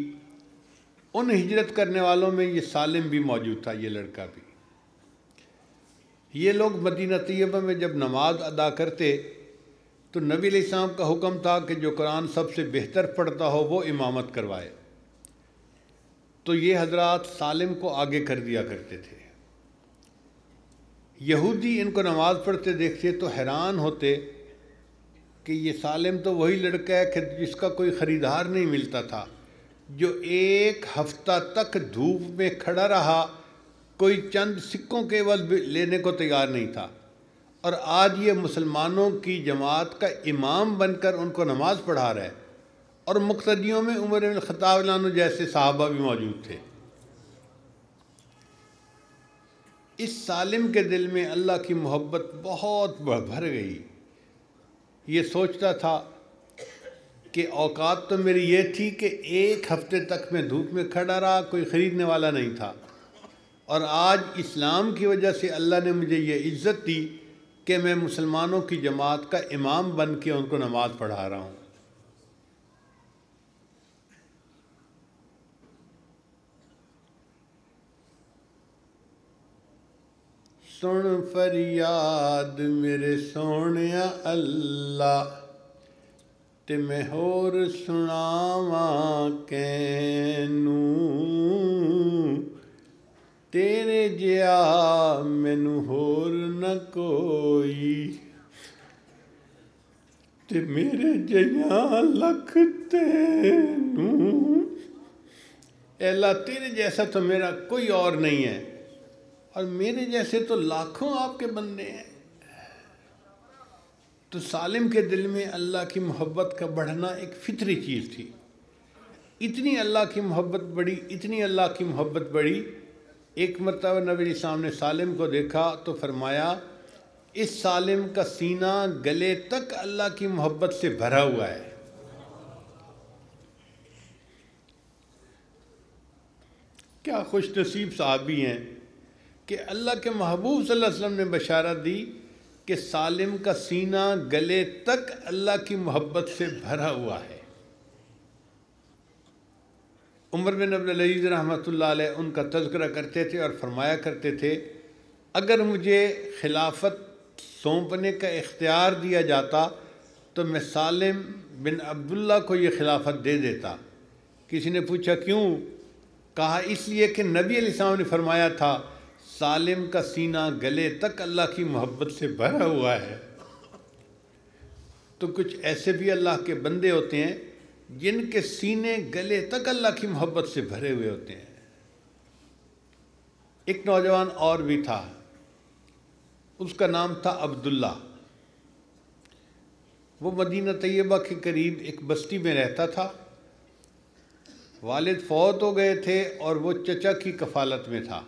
ان ہجرت کرنے والوں میں یہ سالم بھی موجود تھا، یہ لڑکا بھی۔ یہ لوگ مدینہ طیبہ میں جب نماز ادا کرتے تو نبی علیہ السلام کا حکم تھا کہ جو قرآن سب سے بہتر پڑھتا ہو وہ امامت کروائے، تو یہ حضرات سالم کو آگے کر دیا کرتے تھے۔ یہودی ان کو نماز پڑھتے دیکھتے تو حیران ہوتے کہ یہ سالم تو وہی لڑکا ہے کہ جس کا کوئی خریدار نہیں ملتا تھا، جو ایک ہفتہ تک دھوپ میں کھڑا رہا، کوئی چند سکوں کے عوض بھی لینے کو تیار نہیں تھا، اور آج یہ مسلمانوں کی جماعت کا امام بن کر ان کو نماز پڑھا رہا ہے، اور مقتدیوں میں عمر بن الخطاب رضی اللہ عنہ جیسے صحابہ بھی موجود تھے۔ اس سالم کے دل میں اللہ کی محبت بہت بھر گئی۔ یہ سوچتا تھا کہ اوقات تو میری یہ تھی کہ ایک ہفتے تک میں دھوپ میں کھڑا رہا، کوئی خریدنے والا نہیں تھا، اور آج اسلام کی وجہ سے اللہ نے مجھے یہ عزت دی کہ میں مسلمانوں کی جماعت کا امام بن کے ان کو نماز پڑھا رہا ہوں۔ سن فریاد میرے سونیا اللہ، تے میں ہور سناواں کینوں، تیرے جیا مینوں ہور نہ کوئی، تے میرے جیاں لکھ تینوں۔ اے اللہ تیرے جیسا تو میرا کوئی اور نہیں ہے، اور میرے جیسے تو لاکھوں آپ کے بندے ہیں۔ تو سالم کے دل میں اللہ کی محبت کا بڑھنا ایک فطری چیز تھی۔ اتنی اللہ کی محبت بڑھی، اتنی اللہ کی محبت بڑھی، ایک مرتبہ نبی علیہ السلام نے سالم کو دیکھا تو فرمایا اس سالم کا سینہ گلے تک اللہ کی محبت سے بھرا ہوا ہے۔ کیا خوش نصیب صحابی ہیں کہ اللہ کے محبوب صلی اللہ علیہ وسلم نے بشارت دی کہ سالم کا سینہ گلے تک اللہ کی محبت سے بھرا ہوا ہے۔ عمر بن عبدالعزیز رحمۃ اللہ علیہ ان کا تذکرہ کرتے تھے اور فرمایا کرتے تھے اگر مجھے خلافت سونپنے کا اختیار دیا جاتا تو میں سالم بن عبداللہ کو یہ خلافت دے دیتا۔ کسی نے پوچھا کیوں؟ کہا اس لیے کہ نبی علیہ السلام نے فرمایا تھا سالم کا سینہ گلے تک اللہ کی محبت سے بھرا ہوا ہے۔ تو کچھ ایسے بھی اللہ کے بندے ہوتے ہیں جن کے سینے گلے تک اللہ کی محبت سے بھرے ہوئے ہوتے ہیں۔ ایک نوجوان اور بھی تھا، اس کا نام تھا عبداللہ۔ وہ مدینہ طیبہ کے قریب ایک بستی میں رہتا تھا۔ والد فوت ہو گئے تھے اور وہ چچا کی کفالت میں تھا،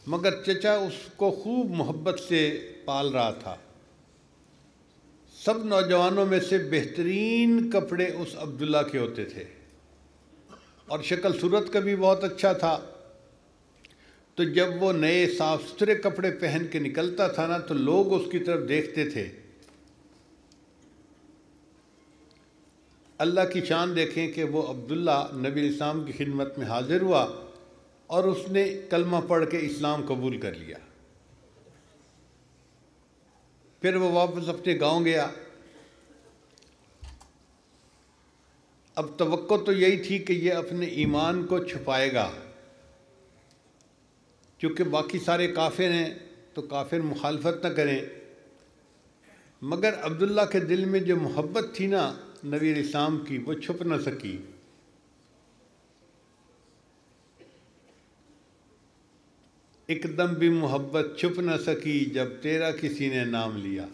مگر چچا اس کو خوب محبت سے پال رہا تھا۔ سب نوجوانوں میں سے بہترین کپڑے اس عبداللہ کے ہوتے تھے، اور شکل صورت کا بھی بہت اچھا تھا۔ تو جب وہ نئے صاف ستھرے کپڑے پہن کے نکلتا تھا نا تو لوگ اس کی طرف دیکھتے تھے۔ اللہ کی شان دیکھیں کہ وہ عبداللہ نبی علیہ السلام کی خدمت میں حاضر ہوا اور اس نے کلمہ پڑھ کے اسلام قبول کر لیا۔ پھر وہ واپس اپنے گاؤں گیا۔ اب توقع تو یہی تھی کہ یہ اپنے ایمان کو چھپائے گا، کیونکہ باقی سارے کافر ہیں تو کافر مخالفت نہ کریں، مگر عبداللہ کے دل میں جو محبت تھی نا نبی علیہ السلام کی وہ چھپ نہ سکی۔ ایک دم بھی محبت چھپ نہ سکی جب تیرا کسی نے نام لیا۔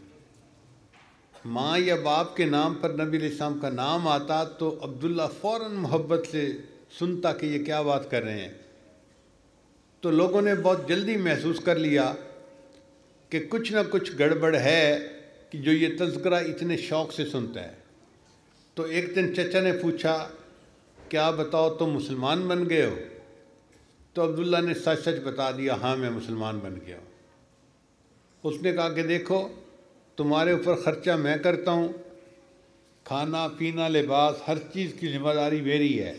ماں یا باپ کے نام پر نبی علیہ السلام کا نام آتا تو عبداللہ فوراً محبت سے سنتا کہ یہ کیا بات کر رہے ہیں۔ تو لوگوں نے بہت جلدی محسوس کر لیا کہ کچھ نہ کچھ گڑبڑ ہے کہ جو یہ تذکرہ اتنے شوق سے سنتا ہے۔ تو ایک دن چچا نے پوچھا کیا بتاؤ تم مسلمان بن گئے ہو؟ تو عبداللہ نے سچ سچ بتا دیا ہاں میں مسلمان بن گیا ہوں۔ اس نے کہا کہ دیکھو تمہارے اوپر خرچہ میں کرتا ہوں، کھانا پینا لباس ہر چیز کی ذمہ داری میری ہے،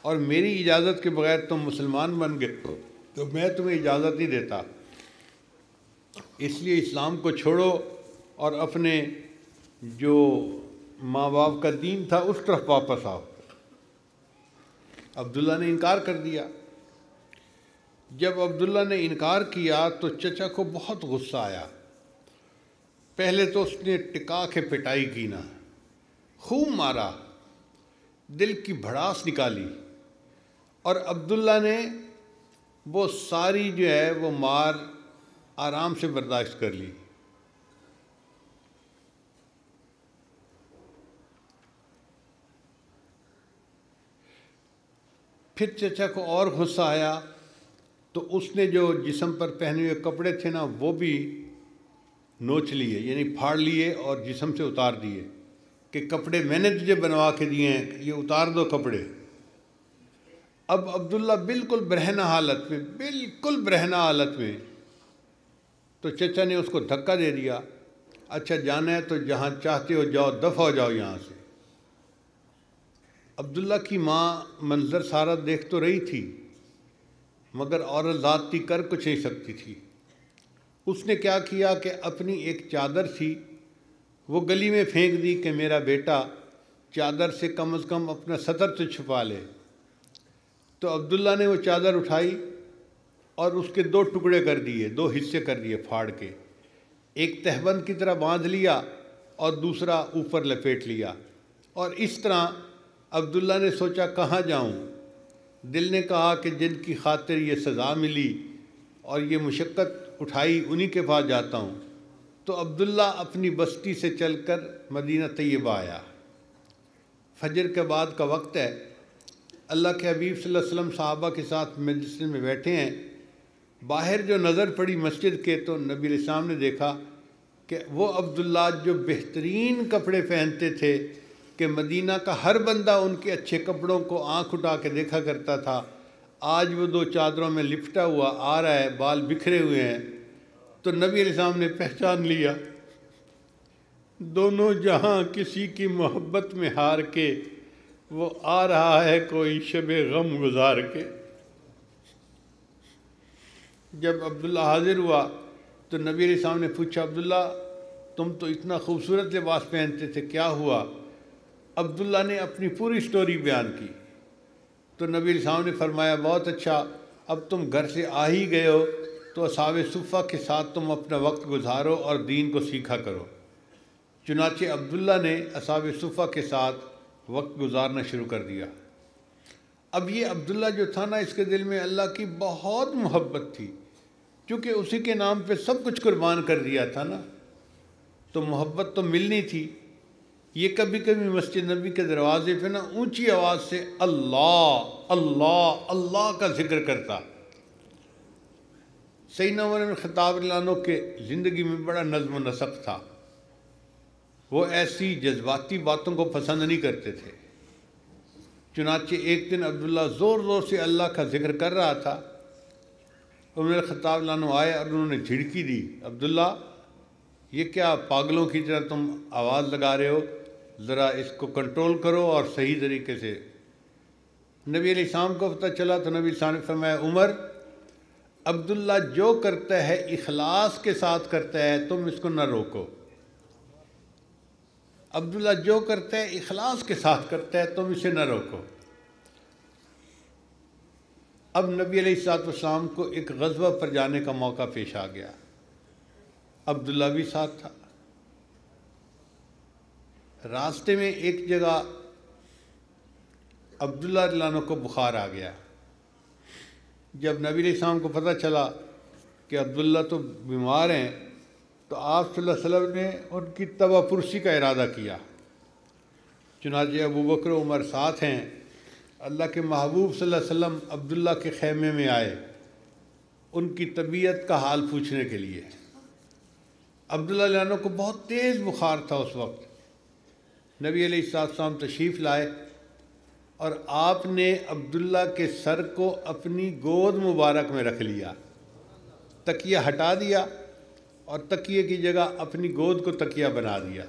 اور میری اجازت کے بغیر تم مسلمان بن گئے تو میں تمہیں اجازت نہیں دیتا، اس لیے اسلام کو چھوڑو اور اپنے جو ماں باپ کا دین تھا اس طرف واپس آؤ۔ عبداللہ نے انکار کر دیا۔ جب عبداللہ نے انکار کیا تو چچا کو بہت غصہ آیا۔ پہلے تو اس نے ٹکا کے پٹائی کی نا، خوب مارا، دل کی بھڑاس نکالی، اور عبداللہ نے وہ ساری جو ہے وہ مار آرام سے برداشت کر لی۔ پھر چچا کو اور غصہ آیا تو اس نے جو جسم پر پہنے ہوئے کپڑے تھے نا وہ بھی نوچ لیے، یعنی پھاڑ لیے اور جسم سے اتار دیے کہ کپڑے میں نے تجھے بنوا کے دیے ہیں، یہ اتار دو کپڑے۔ اب عبداللہ بالکل برہنہ حالت میں، بالکل برہنہ حالت میں، تو چچا نے اس کو دھکا دے دیا، اچھا جانا ہے تو جہاں چاہتے ہو جاؤ، دفع ہو جاؤ یہاں سے۔ عبداللہ کی ماں منظر سارا دیکھ تو رہی تھی مگر عورت ذاتی کر کچھ نہیں سکتی تھی۔ اس نے کیا کیا کہ اپنی ایک چادر تھی وہ گلی میں پھینک دی کہ میرا بیٹا چادر سے کم از کم اپنا سطر تو چھپا لے۔ تو عبداللہ نے وہ چادر اٹھائی اور اس کے 2 ٹکڑے کر دیے، 2 حصے کر دیے پھاڑ کے، ایک تہبند کی طرح باندھ لیا اور دوسرا اوپر لپیٹ لیا، اور اس طرح عبداللہ نے سوچا کہاں جاؤں۔ دل نے کہا کہ جن کی خاطر یہ سزا ملی اور یہ مشقت اٹھائی انہی کے پاس جاتا ہوں۔ تو عبداللہ اپنی بستی سے چل کر مدینہ طیبہ آیا۔ فجر کے بعد کا وقت ہے، اللہ کے حبیب صلی اللہ علیہ وسلم صحابہ کے ساتھ مجلس میں بیٹھے ہیں۔ باہر جو نظر پڑی مسجد کے تو نبی علیہ السلام نے دیکھا کہ وہ عبداللہ جو بہترین کپڑے پہنتے تھے کہ مدینہ کا ہر بندہ ان کے اچھے کپڑوں کو آنکھ اٹھا کے دیکھا کرتا تھا، آج وہ 2 چادروں میں لپٹا ہوا آ رہا ہے، بال بکھرے ہوئے ہیں۔ تو نبی علیہ السلام نے پہچان لیا، دونوں جہاں کسی کی محبت میں ہار کے وہ آ رہا ہے کوئی شب غم گزار کے۔ جب عبداللہ حاضر ہوا تو نبی علیہ السلام نے پوچھا، عبداللہ تم تو اتنا خوبصورت لباس پہنتے تھے، کیا ہوا؟ عبداللہ نے اپنی پوری سٹوری بیان کی۔ تو نبی علیہ السلام نے فرمایا، بہت اچھا، اب تم گھر سے آ ہی گئے ہو تو اصحاب صفہ کے ساتھ تم اپنا وقت گزارو اور دین کو سیکھا کرو۔ چنانچہ عبداللہ نے اصحاب صفہ کے ساتھ وقت گزارنا شروع کر دیا۔ اب یہ عبداللہ جو تھا نا، اس کے دل میں اللہ کی بہت محبت تھی، چونکہ اسی کے نام پہ سب کچھ قربان کر دیا تھا نا، تو محبت تو ملنی تھی۔ یہ کبھی کبھی مسجد نبی کے دروازے پہ نا اونچی آواز سے اللہ اللہ اللہ کا ذکر کرتا۔ سیدنا عمر بن خطاب رضی اللہ عنہ کے زندگی میں بڑا نظم و نسق تھا، وہ ایسی جذباتی باتوں کو پسند نہیں کرتے تھے۔ چنانچہ ایک دن عبداللہ زور زور سے اللہ کا ذکر کر رہا تھا، عمر بن خطاب رضی اللہ عنہ آئے اور انہوں نے جھڑکی دی، عبداللہ یہ کیا پاگلوں کی طرح تم آواز لگا رہے ہو، ذرا اس کو کنٹرول کرو اور صحیح طریقے سے۔ نبی علیہ السلام کو پتہ چلا تو نبی علیہ السلام نے فرمایا، عمر عبداللہ جو کرتا ہے اخلاص کے ساتھ کرتا ہے، تم اس کو نہ روکو۔ عبداللہ جو کرتا ہے اخلاص کے ساتھ کرتا ہے، تم اسے نہ روکو۔ اب نبی علیہ السلام کو ایک غزوہ پر جانے کا موقع پیش آ گیا، عبداللہ بھی ساتھ تھا۔ راستے میں ایک جگہ عبداللہ رضی اللہ عنہ کو بخار آ گیا۔ جب نبی علیہ السلام کو پتہ چلا کہ عبداللہ تو بیمار ہیں تو آپ صلی اللہ علیہ وسلم نے ان کی تبہ پرسی کا ارادہ کیا۔ چنانچہ ابو بکر و عمر ساتھ ہیں، اللہ کے محبوب صلی اللہ علیہ وسلم عبداللہ کے خیمے میں آئے ان کی طبیعت کا حال پوچھنے کے لیے۔ عبداللہ رضی اللہ عنہ کو بہت تیز بخار تھا اس وقت۔ نبی علیہ السلام تشریف لائے اور آپ نے عبداللہ کے سر کو اپنی گود مبارک میں رکھ لیا، تکیہ ہٹا دیا اور تکیے کی جگہ اپنی گود کو تکیہ بنا دیا۔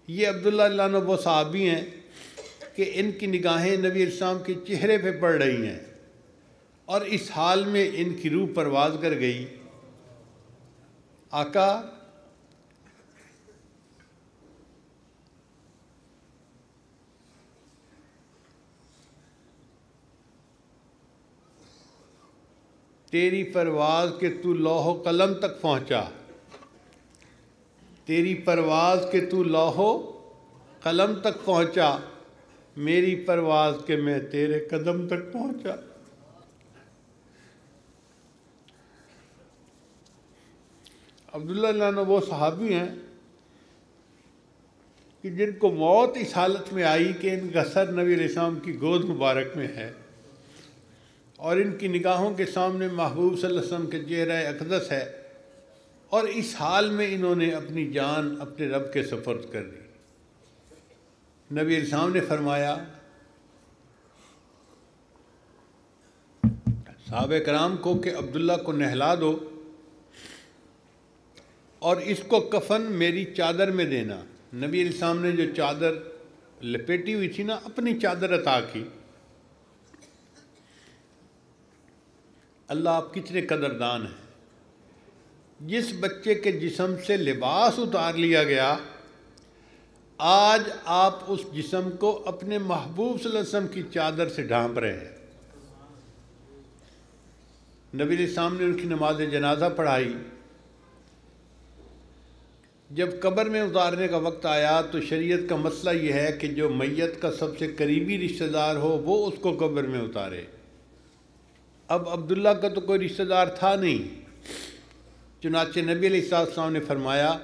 یہ عبداللہ اللہ عنہ وہ صحابی ہیں کہ ان کی نگاہیں نبی علیہ السلام کے چہرے پہ پڑ رہی ہیں، اور اس حال میں ان کی روح پرواز کر گئی، آقا تیری پرواز کے تو لوح و قلم تک پہنچا، تیری پرواز کے تو لوح و قلم تک پہنچا، میری پرواز کے میں تیرے قدم تک پہنچا۔ عبداللہ اللہ عنہ وہ صحابی ہیں کہ جن کو موت اس حالت میں آئی کہ ان کا سر نبی علیہ السلام کی گود مبارک میں ہے، اور ان کی نگاہوں کے سامنے محبوب صلی اللہ علیہ وسلم کے چہرہ اقدس ہے، اور اس حال میں انہوں نے اپنی جان اپنے رب کے سپرد کر دی۔ نبی علیہ السلام نے فرمایا، صحابہ کرام کو کہ عبداللہ کو نہلا دو اور اس کو کفن میری چادر میں دینا۔ نبی علیہ السلام نے جو چادر لپیٹی ہوئی تھی نا، اپنی چادر عطا کی۔ اللہ آپ کتنے قدردان ہیں۔ جس بچے کے جسم سے لباس اتار لیا گیا، آج آپ اس جسم کو اپنے محبوب صلی اللہ علیہ وسلم کی چادر سے ڈھانپ رہے ہیں۔ نبی علیہ السلام نے ان کی نماز جنازہ پڑھائی۔ جب قبر میں اتارنے کا وقت آیا تو شریعت کا مسئلہ یہ ہے کہ جو میت کا سب سے قریبی رشتہ دار ہو وہ اس کو قبر میں اتارے۔ اب عبداللہ کا تو کوئی رشتہ دار تھا نہیں، چنانچہ نبی علیہ السلام نے فرمایا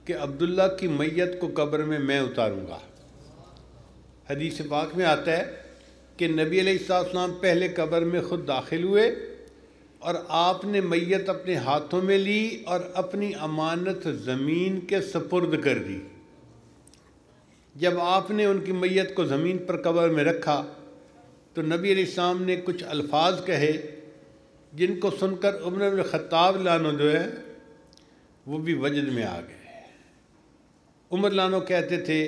کہ عبداللہ کی میت کو قبر میں میں اتاروں گا۔ حدیث پاک میں آتا ہے کہ نبی علیہ السلام پہلے قبر میں خود داخل ہوئے اور آپ نے میت اپنے ہاتھوں میں لی اور اپنی امانت زمین کے سپرد کر دی۔ جب آپ نے ان کی میت کو زمین پر قبر میں رکھا تو نبی علیہ السلام نے کچھ الفاظ کہے جن کو سن کر عمر بن خطاب لانو جو ہے وہ بھی وجد میں آ گئے۔ عمر لانو کہتے تھے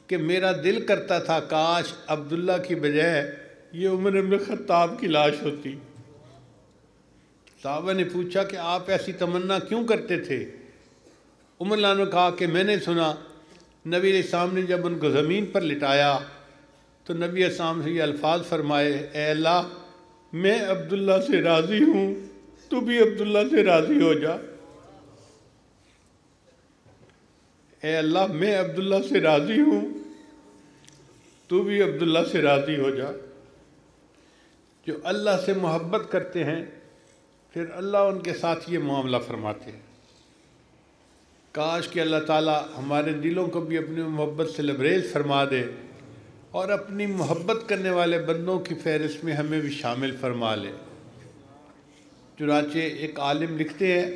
کہ میرا دل کرتا تھا کاش عبداللہ کی بجائے یہ عمر بن خطاب کی لاش ہوتی۔ صحابہ نے پوچھا کہ آپ ایسی تمنا کیوں کرتے تھے؟ عمر لانو کہا کہ میں نے سنا نبی علیہ السلام نے جب ان کو زمین پر لٹایا تو نبی علیہ السلام سے یہ الفاظ فرمائے، اے اللہ میں عبداللہ سے راضی ہوں، تو بھی عبداللہ سے راضی ہو جا۔ اے اللہ میں عبداللہ سے راضی ہوں، تو بھی عبداللہ سے راضی ہو جا۔ جو اللہ سے محبت کرتے ہیں پھر اللہ ان کے ساتھ یہ معاملہ فرماتے ہیں۔ کاش کہ اللہ تعالیٰ ہمارے دلوں کو بھی اپنی محبت سے لبریز فرما دے اور اپنی محبت کرنے والے بندوں کی فہرست میں ہمیں بھی شامل فرما لے۔ چنانچہ ایک عالم لکھتے ہیں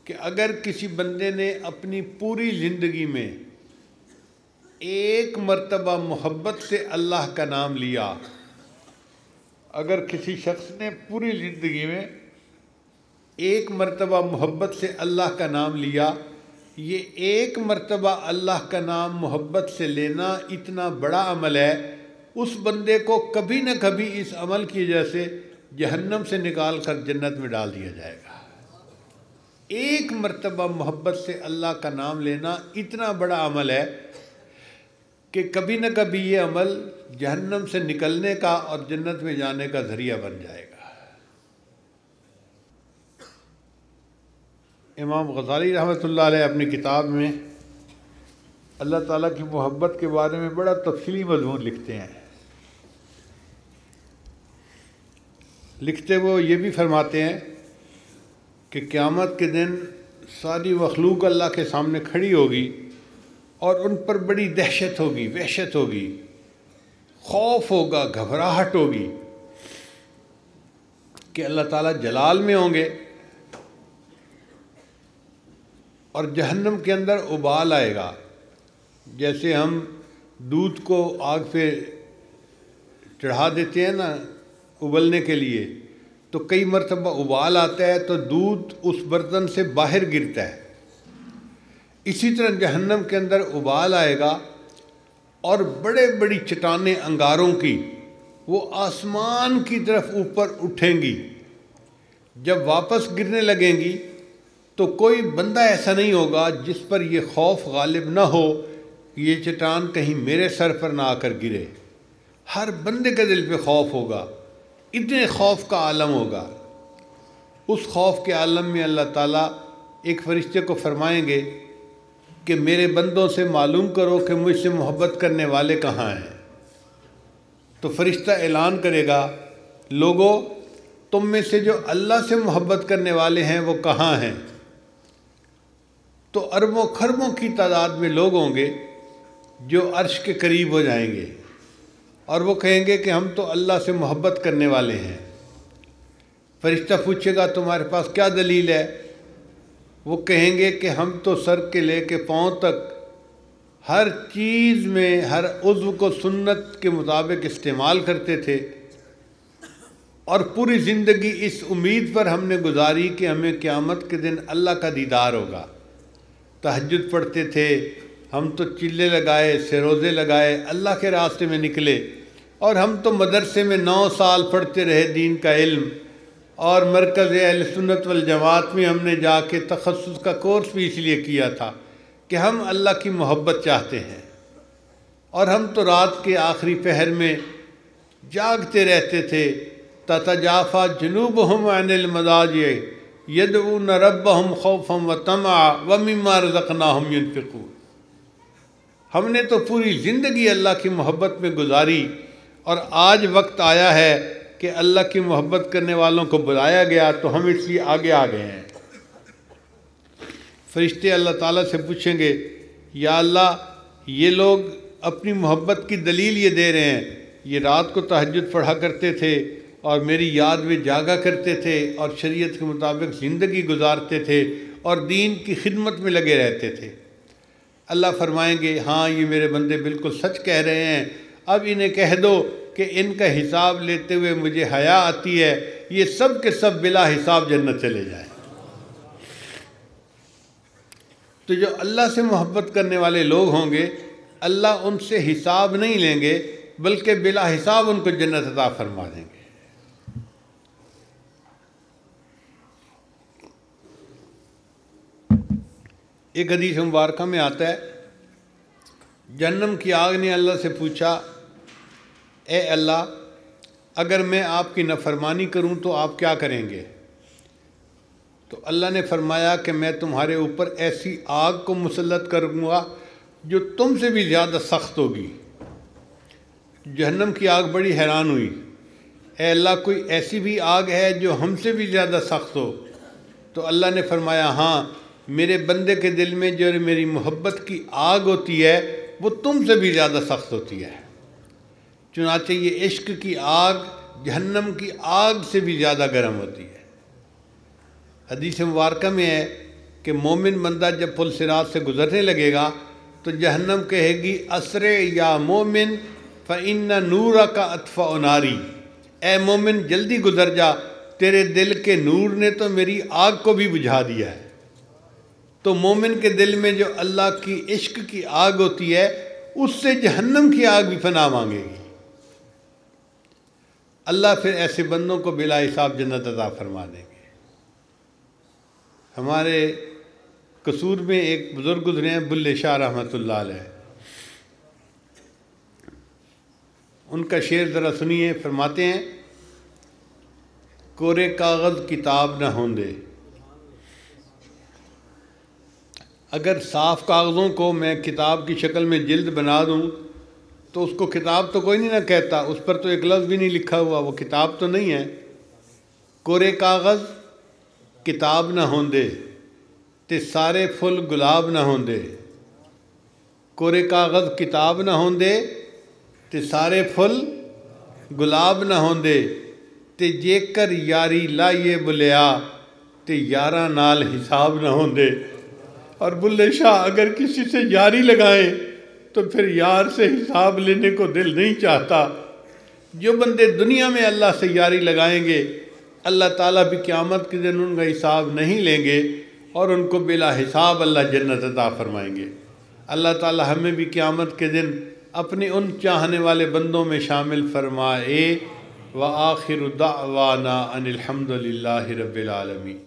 کہ اگر کسی بندے نے اپنی پوری زندگی میں ایک مرتبہ محبت سے اللہ کا نام لیا، اگر کسی شخص نے پوری زندگی میں ایک مرتبہ محبت سے اللہ کا نام لیا، یہ ایک مرتبہ اللہ کا نام محبت سے لینا اتنا بڑا عمل ہے، اس بندے کو کبھی نہ کبھی اس عمل کی وجہ سے جہنم سے نکال کر جنت میں ڈال دیا جائے گا۔ ایک مرتبہ محبت سے اللہ کا نام لینا اتنا بڑا عمل ہے کہ کبھی نہ کبھی یہ عمل جہنم سے نکلنے کا اور جنت میں جانے کا ذریعہ بن جائے گا۔ امام غزالی رحمۃ اللہ علیہ اپنی کتاب میں اللہ تعالیٰ کی محبت کے بارے میں بڑا تفصیلی مضمون لکھتے ہیں۔ لکھتے وہ یہ بھی فرماتے ہیں کہ قیامت کے دن ساری مخلوق اللہ کے سامنے کھڑی ہوگی اور ان پر بڑی دہشت ہوگی، وحشت ہوگی، خوف ہوگا، گھبراہٹ ہوگی کہ اللہ تعالیٰ جلال میں ہوں گے اور جہنم کے اندر ابال آئے گا۔ جیسے ہم دودھ کو آگ پہ چڑھا دیتے ہیں نا ابلنے کے لیے، تو کئی مرتبہ ابال آتا ہے تو دودھ اس برتن سے باہر گرتا ہے۔ اسی طرح جہنم کے اندر ابال آئے گا اور بڑے بڑی چٹانیں انگاروں کی وہ آسمان کی طرف اوپر اٹھیں گی، جب واپس گرنے لگیں گی تو کوئی بندہ ایسا نہیں ہوگا جس پر یہ خوف غالب نہ ہو کہ یہ چٹان کہیں میرے سر پر نہ آ کر گرے۔ ہر بندے کے دل پہ خوف ہوگا، اتنے خوف کا عالم ہوگا۔ اس خوف کے عالم میں اللہ تعالیٰ ایک فرشتے کو فرمائیں گے کہ میرے بندوں سے معلوم کرو کہ مجھ سے محبت کرنے والے کہاں ہیں۔ تو فرشتہ اعلان کرے گا، لوگو تم میں سے جو اللہ سے محبت کرنے والے ہیں وہ کہاں ہیں؟ تو اربوں خربوں کی تعداد میں لوگ ہوں گے جو عرش کے قریب ہو جائیں گے اور وہ کہیں گے کہ ہم تو اللہ سے محبت کرنے والے ہیں۔ فرشتہ پوچھے گا تمہارے پاس کیا دلیل ہے؟ وہ کہیں گے کہ ہم تو سر کے لے کے پاؤں تک ہر چیز میں ہر عضو کو سنت کے مطابق استعمال کرتے تھے اور پوری زندگی اس امید پر ہم نے گزاری کہ ہمیں قیامت کے دن اللہ کا دیدار ہوگا۔ تہجد پڑھتے تھے، ہم تو چلے لگائے، سروزے لگائے، اللہ کے راستے میں نکلے، اور ہم تو مدرسے میں 9 سال پڑھتے رہے دین کا علم، اور مرکز اہل سنت والجماعت میں ہم نے جا کے تخصص کا کورس بھی اس لیے کیا تھا کہ ہم اللہ کی محبت چاہتے ہیں، اور ہم تو رات کے آخری پہر میں جاگتے رہتے تھے۔ تتجافا جنوبہم عن المضاجع یدعون ربہم خوفا وطمعا ومما رزقناہم ینفقون۔ ہم نے تو پوری زندگی اللہ کی محبت میں گزاری، اور آج وقت آیا ہے کہ اللہ کی محبت کرنے والوں کو بلایا گیا تو ہم اس لیے آگے آ گئے ہیں۔ فرشتے اللہ تعالیٰ سے پوچھیں گے، یا اللہ یہ لوگ اپنی محبت کی دلیل یہ دے رہے ہیں، یہ رات کو تہجد پڑھا کرتے تھے اور میری یاد میں جاگا کرتے تھے اور شریعت کے مطابق زندگی گزارتے تھے اور دین کی خدمت میں لگے رہتے تھے۔ اللہ فرمائیں گے، ہاں یہ میرے بندے بالکل سچ کہہ رہے ہیں، اب انہیں کہہ دو کہ ان کا حساب لیتے ہوئے مجھے حیا آتی ہے، یہ سب کے سب بلا حساب جنت چلے جائیں۔ تو جو اللہ سے محبت کرنے والے لوگ ہوں گے، اللہ ان سے حساب نہیں لیں گے بلکہ بلا حساب ان کو جنت عطا فرما دیں گے۔ ایک حدیث مبارکہ میں آتا ہے، جہنم کی آگ نے اللہ سے پوچھا، اے اللہ اگر میں آپ کی نافرمانی کروں تو آپ کیا کریں گے؟ تو اللہ نے فرمایا کہ میں تمہارے اوپر ایسی آگ کو مسلط کروں گا جو تم سے بھی زیادہ سخت ہوگی۔ جہنم کی آگ بڑی حیران ہوئی، اے اللہ کوئی ایسی بھی آگ ہے جو ہم سے بھی زیادہ سخت ہو؟ تو اللہ نے فرمایا، ہاں میرے بندے کے دل میں جو میری محبت کی آگ ہوتی ہے وہ تم سے بھی زیادہ سخت ہوتی ہے۔ چنانچہ یہ عشق کی آگ جہنم کی آگ سے بھی زیادہ گرم ہوتی ہے۔ حدیث مبارکہ میں ہے کہ مومن بندہ جب پل صراط سے گزرنے لگے گا تو جہنم کہے گی، اسرع یا مومن فإن نورک اطفأ ناری، اے مومن جلدی گزر جا، تیرے دل کے نور نے تو میری آگ کو بھی بجھا دیا ہے۔ تو مومن کے دل میں جو اللہ کی عشق کی آگ ہوتی ہے اس سے جہنم کی آگ بھی پناہ مانگے گی۔ اللہ پھر ایسے بندوں کو بلا حساب جنت عطا فرما دیں گے۔ ہمارے قصور میں ایک بزرگ گزرے ہیں، بلے شاہ رحمۃ اللہ علیہ، ان کا شعر ذرا سنیے۔ فرماتے ہیں، کورے کاغذ کتاب نہ ہوندے، اگر صاف کاغذوں کو میں کتاب کی شکل میں جلد بنا دوں تو اس کو کتاب تو کوئی نہیں نہ کہتا، اس پر تو ایک لفظ بھی نہیں لکھا ہوا، وہ کتاب تو نہیں ہے۔ کورے کاغذ کتاب نہ ہوندے تے سارے پھل گلاب نہ ہوندے، کورے کاغذ کتاب نہ ہوندے تے سارے پھل گلاب نہ ہوندے، تے جے کر یاری لائیے بلیا تے یاراں نال حساب نہ ہوندے۔ اور بلے شاہ اگر کسی سے یاری لگائیں تو پھر یار سے حساب لینے کو دل نہیں چاہتا۔ جو بندے دنیا میں اللہ سے یاری لگائیں گے اللہ تعالیٰ بھی قیامت کے دن ان کا حساب نہیں لیں گے، اور ان کو بلا حساب اللہ جنت عطا فرمائیں گے۔ اللہ تعالی ہمیں بھی قیامت کے دن اپنے ان چاہنے والے بندوں میں شامل فرمائے۔ وآخر دعوانا ان الحمد للہ رب العالمین۔